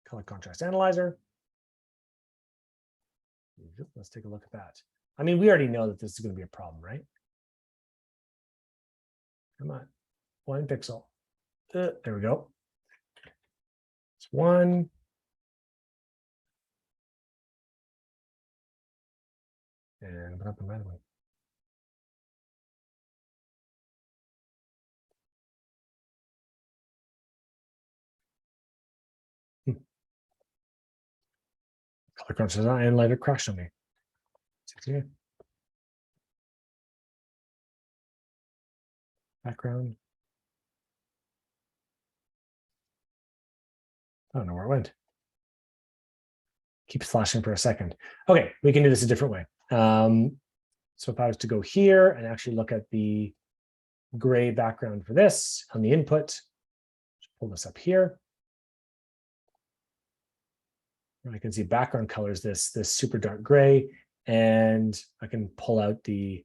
color contrast analyzer, let's take a look at that. I mean, we already know that this is going to be a problem, right? Come on, 1 pixel. There we go. It's 1. And what happened right away? Color contrast analyzer crashed on me. CCA. Background. I don't know where it went. Keeps flashing for a second. Okay, we can do this a different way. So if I was to go here and actually look at the gray background for this on the input, just pull this up here. And I can see background colors, this super dark gray, and I can pull out the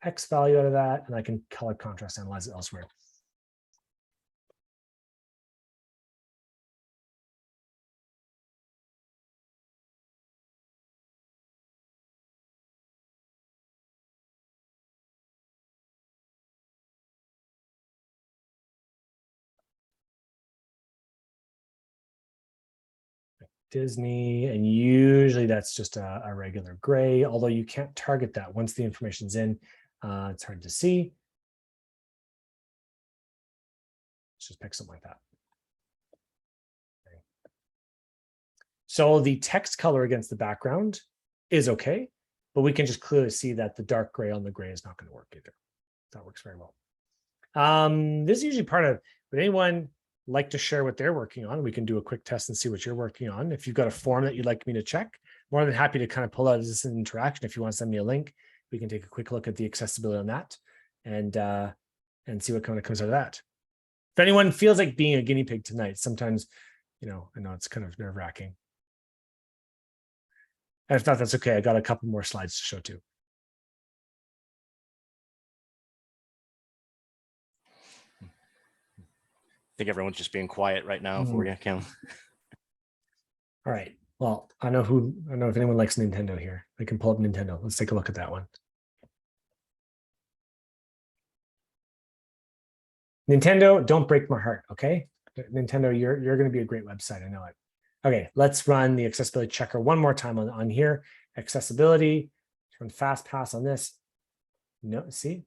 X value out of that, and I can color contrast analyze it elsewhere. Disney, and usually that's just a regular gray, although you can't target that once the information's in. It's hard to see. Let's just pick something like that. Okay. So the text color against the background is okay, but we can just clearly see that the dark gray on the gray is not going to work either. That works very well. This is usually part of, would anyone like to share what they're working on? We can do a quick test and see what you're working on. If you've got a form that you'd like me to check, more than happy to kind of pull out as this interaction. If you want to send me a link, we can take a quick look at the accessibility on that and see what kind of comes out of that. If anyone feels like being a guinea pig tonight, sometimes, I know it's kind of nerve-wracking. And if not, that's okay. I got a couple more slides to show too. I think everyone's just being quiet right now for you, Kim. All right. Well, I know if anyone likes Nintendo here. They can pull up Nintendo. Let's take a look at that one. Nintendo, don't break my heart, okay? Nintendo, you're going to be a great website. I know it. Okay, let's run the accessibility checker one more time on here. Accessibility, run fast pass on this. No, see?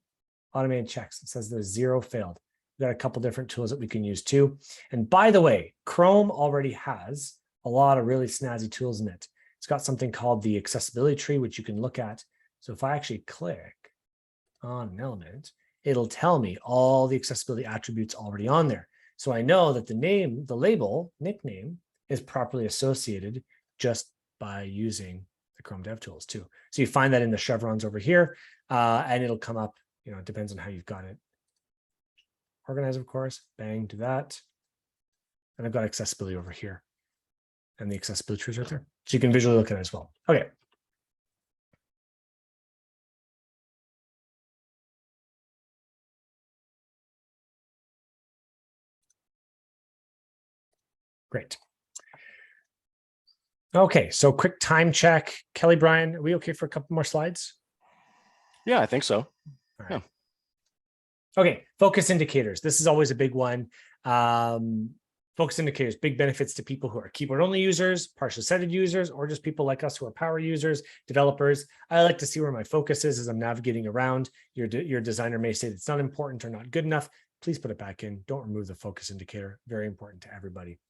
Automated checks. It says there's 0 failed. We've got a couple different tools that we can use too. And by the way, Chrome already has a lot of really snazzy tools in it. It's got something called the accessibility tree, which you can look at. So if I actually click on an element, it'll tell me all the accessibility attributes already on there. So I know that the name, the label, nickname, is properly associated just by using the Chrome DevTools too. So you find that in the chevrons over here, and it'll come up, it depends on how you've got it. Organize, of course, bang, do that. And I've got accessibility over here. And the accessibility tree is right there. So you can visually look at it as well. Okay. Great. Okay, so quick time check. Kelly, Brian, are we okay for a couple more slides? Yeah, I think so. All right. Yeah. Okay, focus indicators. This is always a big one. Focus indicators, big benefits to people who are keyboard-only users, partially sighted users, or just people like us who are power users, developers. I like to see where my focus is as I'm navigating around. Your designer may say it's not important or not good enough. Please put it back in. Don't remove the focus indicator. Very important to everybody.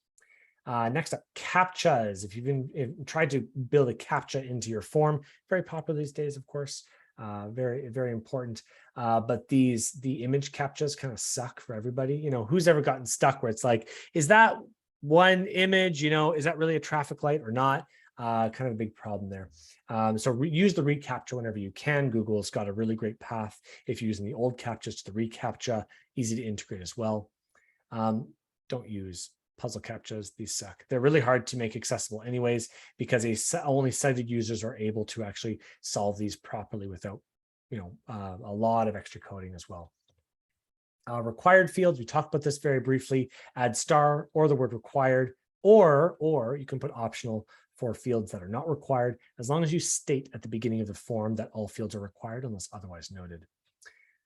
Next up, CAPTCHAs. If you've tried to build a CAPTCHA into your form, very popular these days, of course. Very, very important. But the image CAPTCHAs kind of suck for everybody. Who's ever gotten stuck where it's like, is that one image, is that really a traffic light or not? Kind of a big problem there. So use the reCAPTCHA whenever you can. Google's got a really great path if you're using the old CAPTCHAs to the reCAPTCHA, easy to integrate as well. Don't use puzzle CAPTCHAs. These suck. They're really hard to make accessible anyways, because only sighted users are able to actually solve these properly without, a lot of extra coding as well. Required fields, we talked about this very briefly. Add star or the word required, or you can put optional for fields that are not required, as long as you state at the beginning of the form that all fields are required unless otherwise noted.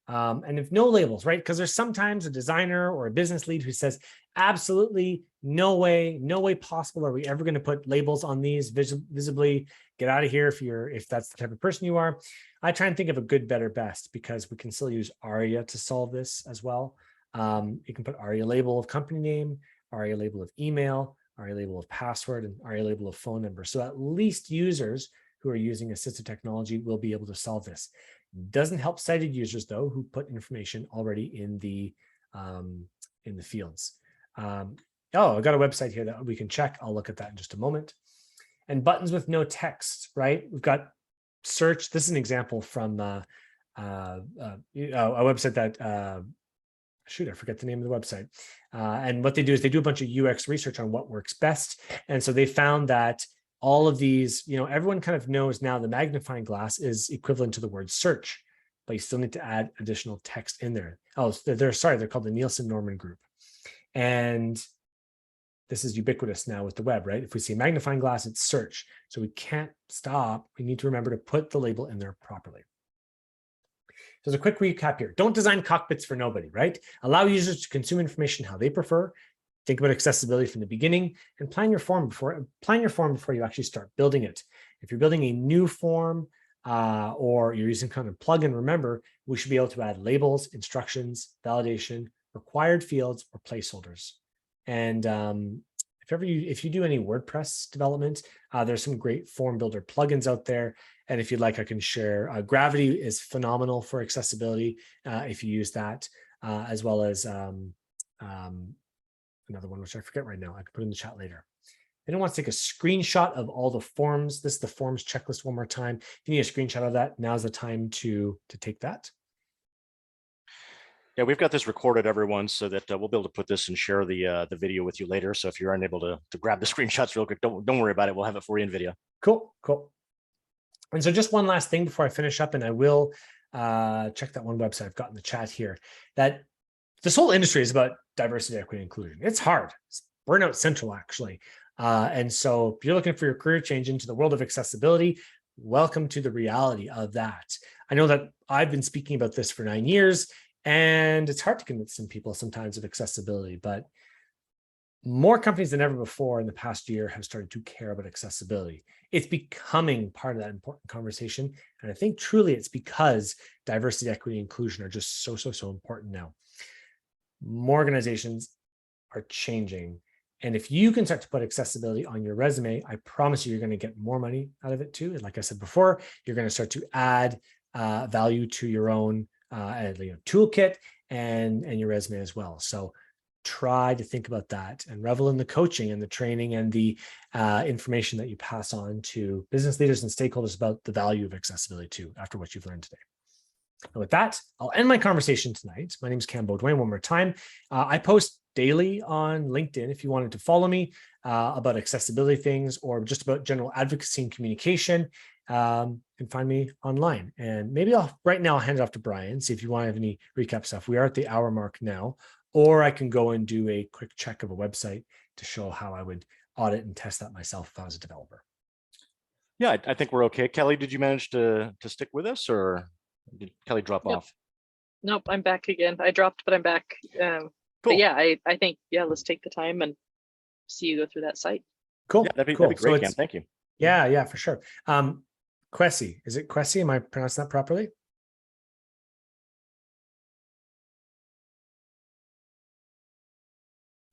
And if no labels, right? Because there's sometimes a designer or a business lead who says, absolutely no way possible are we ever going to put labels on these visibly. Get out of here if that's the type of person you are. I try and think of a good, better, best, because we can still use ARIA to solve this as well. You can put ARIA label of company name, ARIA label of email, ARIA label of password, and ARIA label of phone number. So at least users who are using assistive technology will be able to solve this. Doesn't help sighted users though, who put information already in the fields. I got a website here that we can check. I'll look at that in just a moment. And buttons with no text, right? We've got search. This is an example from a website that shoot, I forget the name of the website. And what they do is they do a bunch of UX research on what works best. And so they found that all of these, everyone kind of knows now the magnifying glass is equivalent to the word search, but you still need to add additional text in there. Oh, they're called the Nielsen-Norman group. And this is ubiquitous now with the web, right? If we see magnifying glass, it's search. So we can't stop. We need to remember to put the label in there properly. So there's a quick recap here. Don't design cockpits for nobody, right? Allow users to consume information how they prefer. Think about accessibility from the beginning and plan your form before you actually start building it. If you're building a new form or you're using kind of plugin, remember, we should be able to add labels, instructions, validation, required fields, or placeholders. And if you do any WordPress development, there's some great form builder plugins out there. And if you'd like, I can share. Gravity is phenomenal for accessibility if you use that, as well as another one, which I forget right now. I can put in the chat later. Anyone wants to take a screenshot of all the forms? This is the forms checklist one more time. If you need a screenshot of that, now's the time to take that. Yeah, we've got this recorded, everyone, so that we'll be able to put this and share the video with you later. So if you're unable to grab the screenshots real quick, don't worry about it. We'll have it for you in video. Cool. And so just one last thing before I finish up, and I will check that one website I've got in the chat here, that this whole industry is about diversity, equity, inclusion. It's hard. It's burnout central, actually. And so if you're looking for your career change into the world of accessibility, welcome to the reality of that. I know that I've been speaking about this for 9 years, and it's hard to convince some people sometimes of accessibility, but more companies than ever before in the past year have started to care about accessibility. It's becoming part of that important conversation. And I think truly it's because diversity, equity, inclusion are just so important now. More organizations are changing. And if you can start to put accessibility on your resume, I promise you're going to get more money out of it too. And like I said before, you're going to start to add value to your own toolkit and your resume as well. So try to think about that and revel in the coaching and the training and the information that you pass on to business leaders and stakeholders about the value of accessibility too, after what you've learned today. And with that, I'll end my conversation tonight. My name is Cam Beaudoin. One more time, I post daily on LinkedIn if you wanted to follow me about accessibility things or just about general advocacy and communication. You can find me online. And maybe right now I'll hand it off to Brian, see if you want to have any recap stuff. We are at the hour mark now, or I can go and do a quick check of a website to show how I would audit and test that myself if I was a developer. Yeah, I think we're okay. Kelly, did you manage to stick with us, or did Kelly drop off? Nope, I'm back again. I dropped, but I'm back. Cool. But yeah, I think, let's take the time and see you go through that site. Cool. Yeah, that'd be cool. great, Cam. Thank you. Yeah, for sure. Quessy, is it Quessy? Am I pronouncing that properly?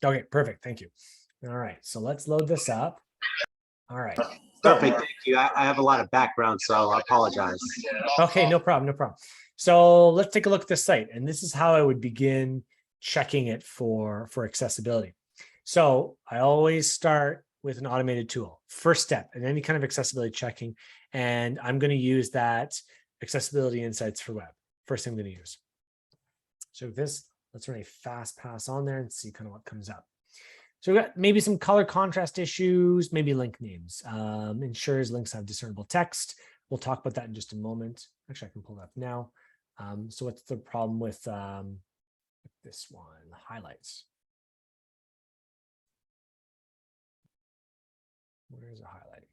Okay, perfect. Thank you. All right, so let's load this up. All right. Perfect. Thank you. I have a lot of background, so I apologize. Okay, no problem. So let's take a look at this site. And this is how I would begin checking it for accessibility. So I always start with an automated tool. First step in any kind of accessibility checking. And I'm going to use that accessibility insights for web. First thing I'm going to use. So let's run a fast pass on there and see kind of what comes up. So we've got maybe some color contrast issues, maybe link names. Ensures links have discernible text. We'll talk about that in just a moment. Actually, I can pull it up now. So what's the problem with this one, the highlights? Where is the highlighting?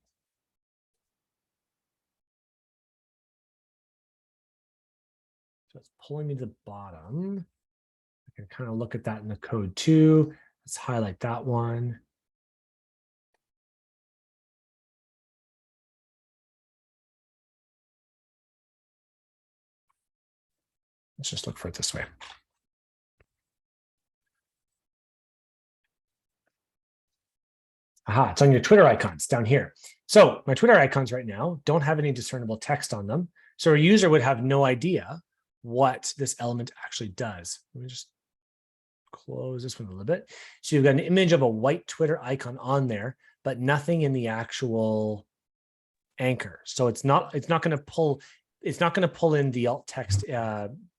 So it's pulling me to the bottom. I can kind of look at that in the code too. Let's highlight that one. Let's just look for it this way. Aha, it's on your Twitter icons down here. So my Twitter icons right now don't have any discernible text on them. So a user would have no idea what this element actually does. Let me just close this one a little bit. So you've got an image of a white Twitter icon on there, but nothing in the actual anchor. So it's not going to pull in the alt text.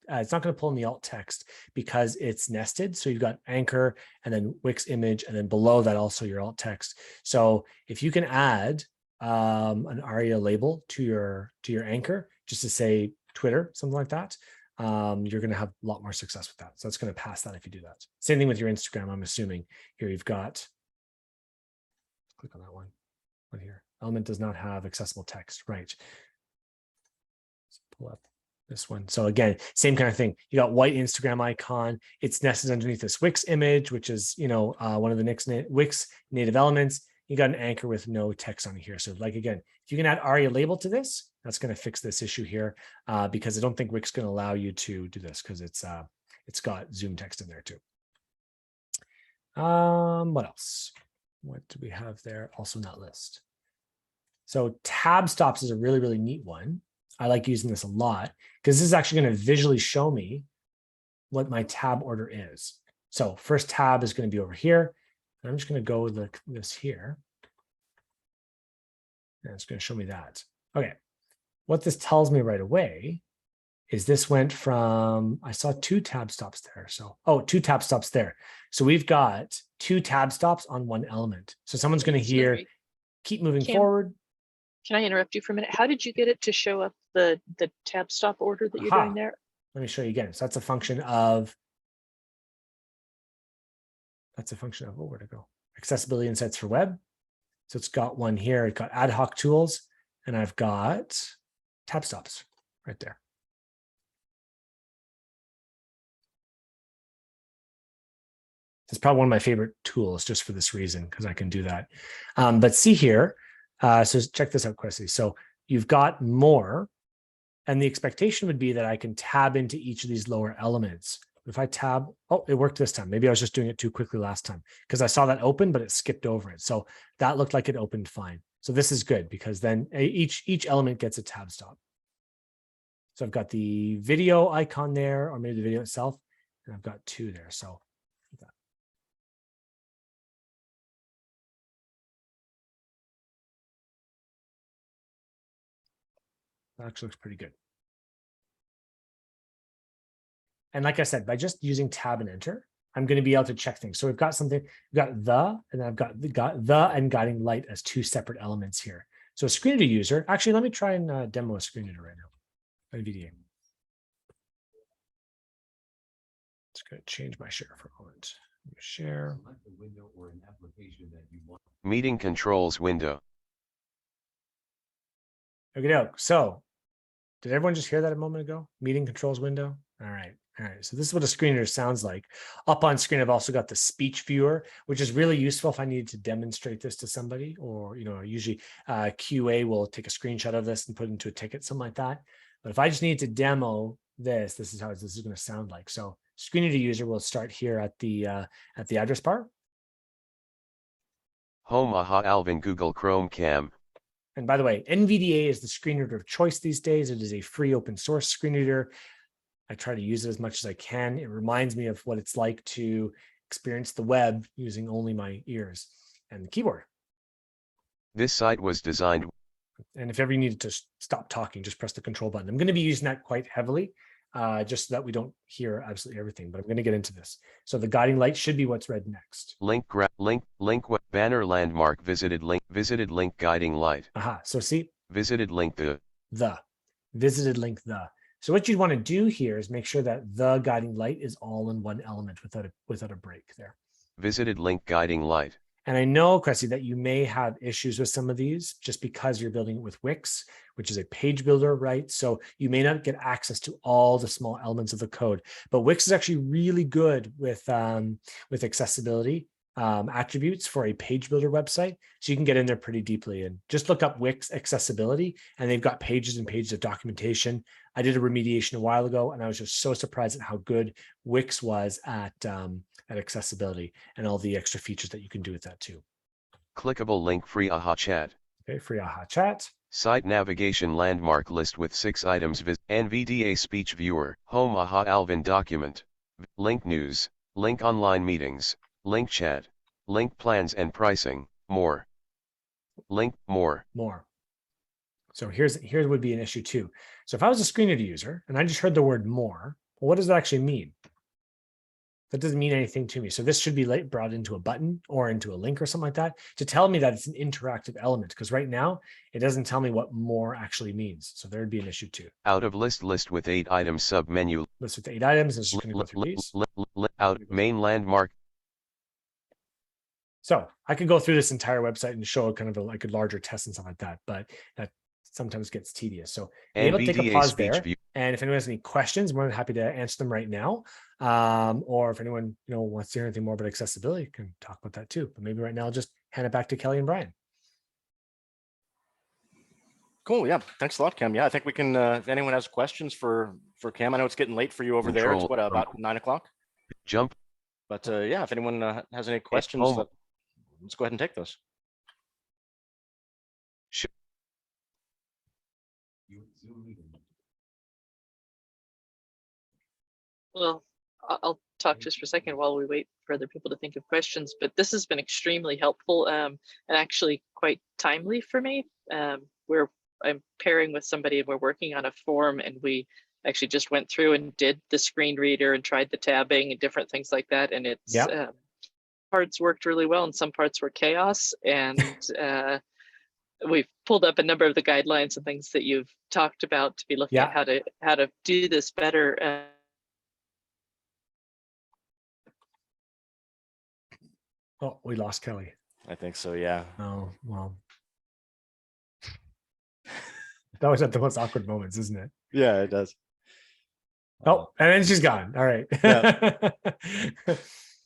It's not going to pull in the alt text because it's nested. So you've got anchor and then Wix image, and then below that also your alt text. So if you can add an ARIA label to your anchor, just to say Twitter, something like that, you're going to have a lot more success with that. So it's going to pass that if you do that. Same thing with your Instagram. I'm assuming here you've got. Click on that one. Here, element does not have accessible text. Right. Let's pull up This one. So again, same kind of thing. You got white Instagram icon. It's nested underneath this Wix image, which is, one of the Wix native elements. You got an anchor with no text on here. So like, again, if you can add ARIA label to this, that's going to fix this issue here because I don't think Wix is going to allow you to do this because it's got Zoom text in there too. What else? What do we have there? Also in that list. So tab stops is a really, really neat one. I like using this a lot because this is actually going to visually show me what my tab order is. So first tab is going to be over here. And I'm just going to go with this here. And it's going to show me that. Okay. What this tells me right away is this went from, I saw 2 tab stops there. So, 2 tab stops there. So we've got 2 tab stops on one element. So someone's going to hear, keep moving forward. Can I interrupt you for a minute? How did you get it to show up the tab stop order that you're doing there? Let me show you again. So that's a function of, where'd it go? Accessibility insights for web. So it's got one here. It's got ad hoc tools, and I've got tab stops right there. It's probably one of my favorite tools just for this reason, because I can do that. But see here, so check this out, Cressy. So you've got more, and the expectation would be that I can tab into each of these lower elements. If I tab, it worked this time. Maybe I was just doing it too quickly last time because I saw that open, but it skipped over it. So that looked like it opened fine. So this is good because then each element gets a tab stop. So I've got the video icon there, or maybe the video itself, and I've got 2 there. So that actually looks pretty good. And like I said, by just using tab and enter, I'm going to be able to check things. So we've got something, we've got the, and then I've got the and guiding light as 2 separate elements here. So a screen reader user, actually, let me try and demo a screen reader right now. NVDA. Just going to change my share for a moment. Share. Meeting controls window. Okay, so did everyone just hear that a moment ago? Meeting controls window. All right. So this is what a screen reader sounds like. Up on screen, I've also got the speech viewer, which is really useful if I needed to demonstrate this to somebody, or usually QA will take a screenshot of this and put it into a ticket, something like that. But if I just need to demo this, this is how this is going to sound like. So screen reader user will start here at the address bar. Home aha Alvin Google Chrome Cam. And by the way, NVDA is the screen reader of choice these days. It is a free open source screen reader. I try to use it as much as I can. It reminds me of what it's like to experience the web using only my ears and the keyboard. This site was designed. And if ever you needed to stop talking, just press the control button. I'm going to be using that quite heavily, just so that we don't hear absolutely everything, but I'm going to get into this. So the guiding light should be what's read next. Link what banner landmark visited link guiding light. So see, visited link the visited link the. So what you'd want to do here is make sure that the guiding light is all in one element without a break there. Visited link guiding light. And I know, Cressy, that you may have issues with some of these just because you're building it with Wix, which is a page builder, right? So you may not get access to all the small elements of the code, but Wix is actually really good with accessibility attributes for a page builder website. So you can get in there pretty deeply and just look up Wix accessibility, and they've got pages and pages of documentation. I did a remediation a while ago, and I was just so surprised at how good Wix was at accessibility and all the extra features that you can do with that too. Clickable link free AHA chat. Okay, free AHA chat. Site navigation landmark list with 6 items. NVDA speech viewer. Home AHA Alvin document. Link news. Link online meetings. Link chat, link plans and pricing, more. Link more. So here would be an issue too. So if I was a screen reader user and I just heard the word more, well, what does that actually mean? That doesn't mean anything to me. So this should be brought into a button or into a link or something like that to tell me that it's an interactive element, because right now it doesn't tell me what more actually means. So there'd be an issue too. Out of list with 8 items sub menu. List with 8 items. It's just going to go through these. Out main landmark. So I could go through this entire website and show kind of like a larger test and stuff like that, but that sometimes gets tedious. So be able to take a NVDA pause speech there. view. And if anyone has any questions, I'm more than happy to answer them right now. Or if anyone wants to hear anything more about accessibility, can talk about that too. But maybe right now I'll just hand it back to Kelly and Brian. Cool. Yeah. Thanks a lot, Cam. Yeah, I think we can. If anyone has questions for Cam, I know it's getting late for you over there. It's what, about 9 o'clock. Jump. But yeah, if anyone has any questions, let's go ahead and take those. Well, I'll talk just for a second while we wait for other people to think of questions, but this has been extremely helpful and actually quite timely for me. Where I'm pairing with somebody and we're working on a form, and we actually just went through and did the screen reader and tried the tabbing and different things like that. And it's parts worked really well and some parts were chaos. And we've pulled up a number of the guidelines and things that you've talked about to be looking at how to do this better. Oh, we lost Kelly. I think so. Yeah. Oh, well. That always at the most awkward moments, isn't it? Yeah, it does. Oh, and then she's gone. All right. Yeah.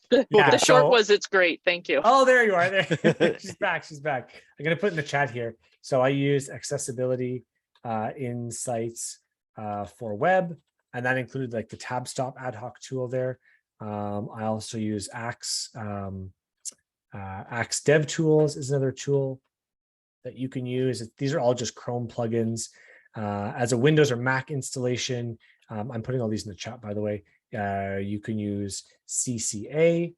The short was, it's great. Thank you. Oh, there you are. There. She's back. She's back. I'm going to put in the chat here. So I use accessibility insights for web, and that included like the tab stop ad hoc tool there. I also use Axe. Axe Dev Tools is another tool that you can use. These are all just Chrome plugins. As a Windows or Mac installation, I'm putting all these in the chat, by the way. You can use CCA,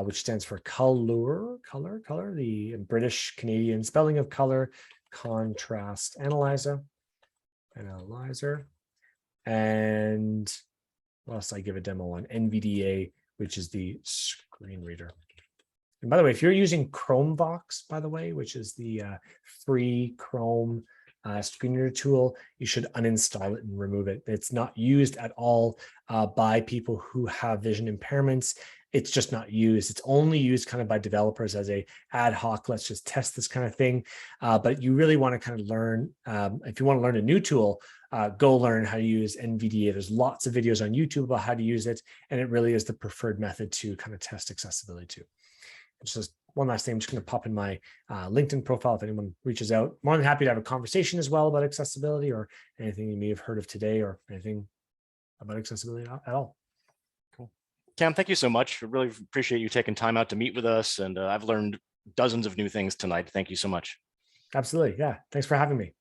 which stands for color, the British Canadian spelling of color, contrast analyzer. And what else I give a demo on? NVDA, which is the screen reader. And by the way, if you're using Chromevox, by the way, which is the free Chrome screen reader tool, you should uninstall it and remove it. It's not used at all by people who have vision impairments. It's just not used. It's only used kind of by developers as a ad hoc, let's just test this kind of thing. But you really want to kind of learn, if you want to learn a new tool, go learn how to use NVDA. There's lots of videos on YouTube about how to use it, and it really is the preferred method to kind of test accessibility too. It's just one last thing. I'm just going to pop in my LinkedIn profile if anyone reaches out. More than happy to have a conversation as well about accessibility or anything you may have heard of today or anything about accessibility at all. Cool. Cam, thank you so much. I really appreciate you taking time out to meet with us. And I've learned dozens of new things tonight. Thank you so much. Absolutely. Yeah. Thanks for having me.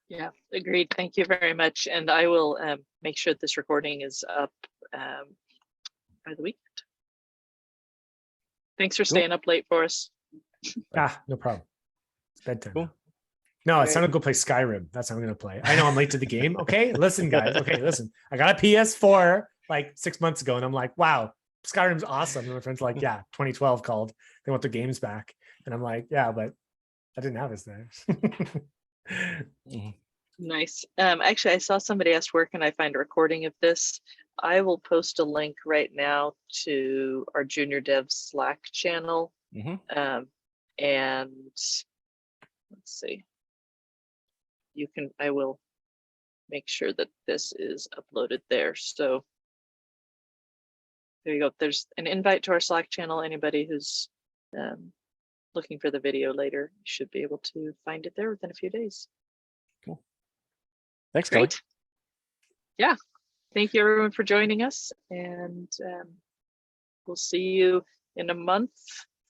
Yeah, agreed. Thank you very much. And I will make sure this recording is up by the weekend. Thanks for staying up late for us. No problem. It's bedtime. Cool. No, it's time to go play Skyrim. That's how I'm going to play. I know I'm late to the game. Okay, listen, guys. Okay, listen. I got a PS4 like 6 months ago, and I'm like, wow, Skyrim's awesome. And my friend's like, yeah, 2012 called. They want their games back. And I'm like, yeah, but I didn't have this there. Nice. Actually, I saw somebody asked where can I find a recording of this. I will post a link right now to our Junior Dev Slack channel. And let's see. I will make sure that this is uploaded there. So there you go. There's an invite to our Slack channel. Anybody who's looking for the video later should be able to find it there within a few days. Cool. Thanks, Kelly. Great. Yeah. Thank you everyone for joining us, and we'll see you in a month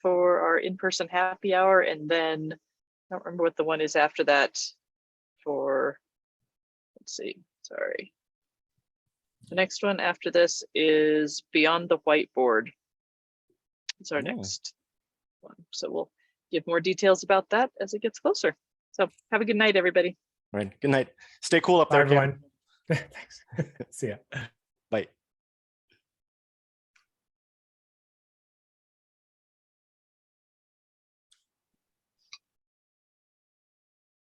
for our in-person happy hour, and then I don't remember what the one is after that for, let's see, sorry. The next one after this is Beyond the Whiteboard. It's our next one. So we'll give more details about that as it gets closer. So have a good night, everybody. All right. Good night. Stay cool up Bye, there, everyone. Thanks. See ya. Bye.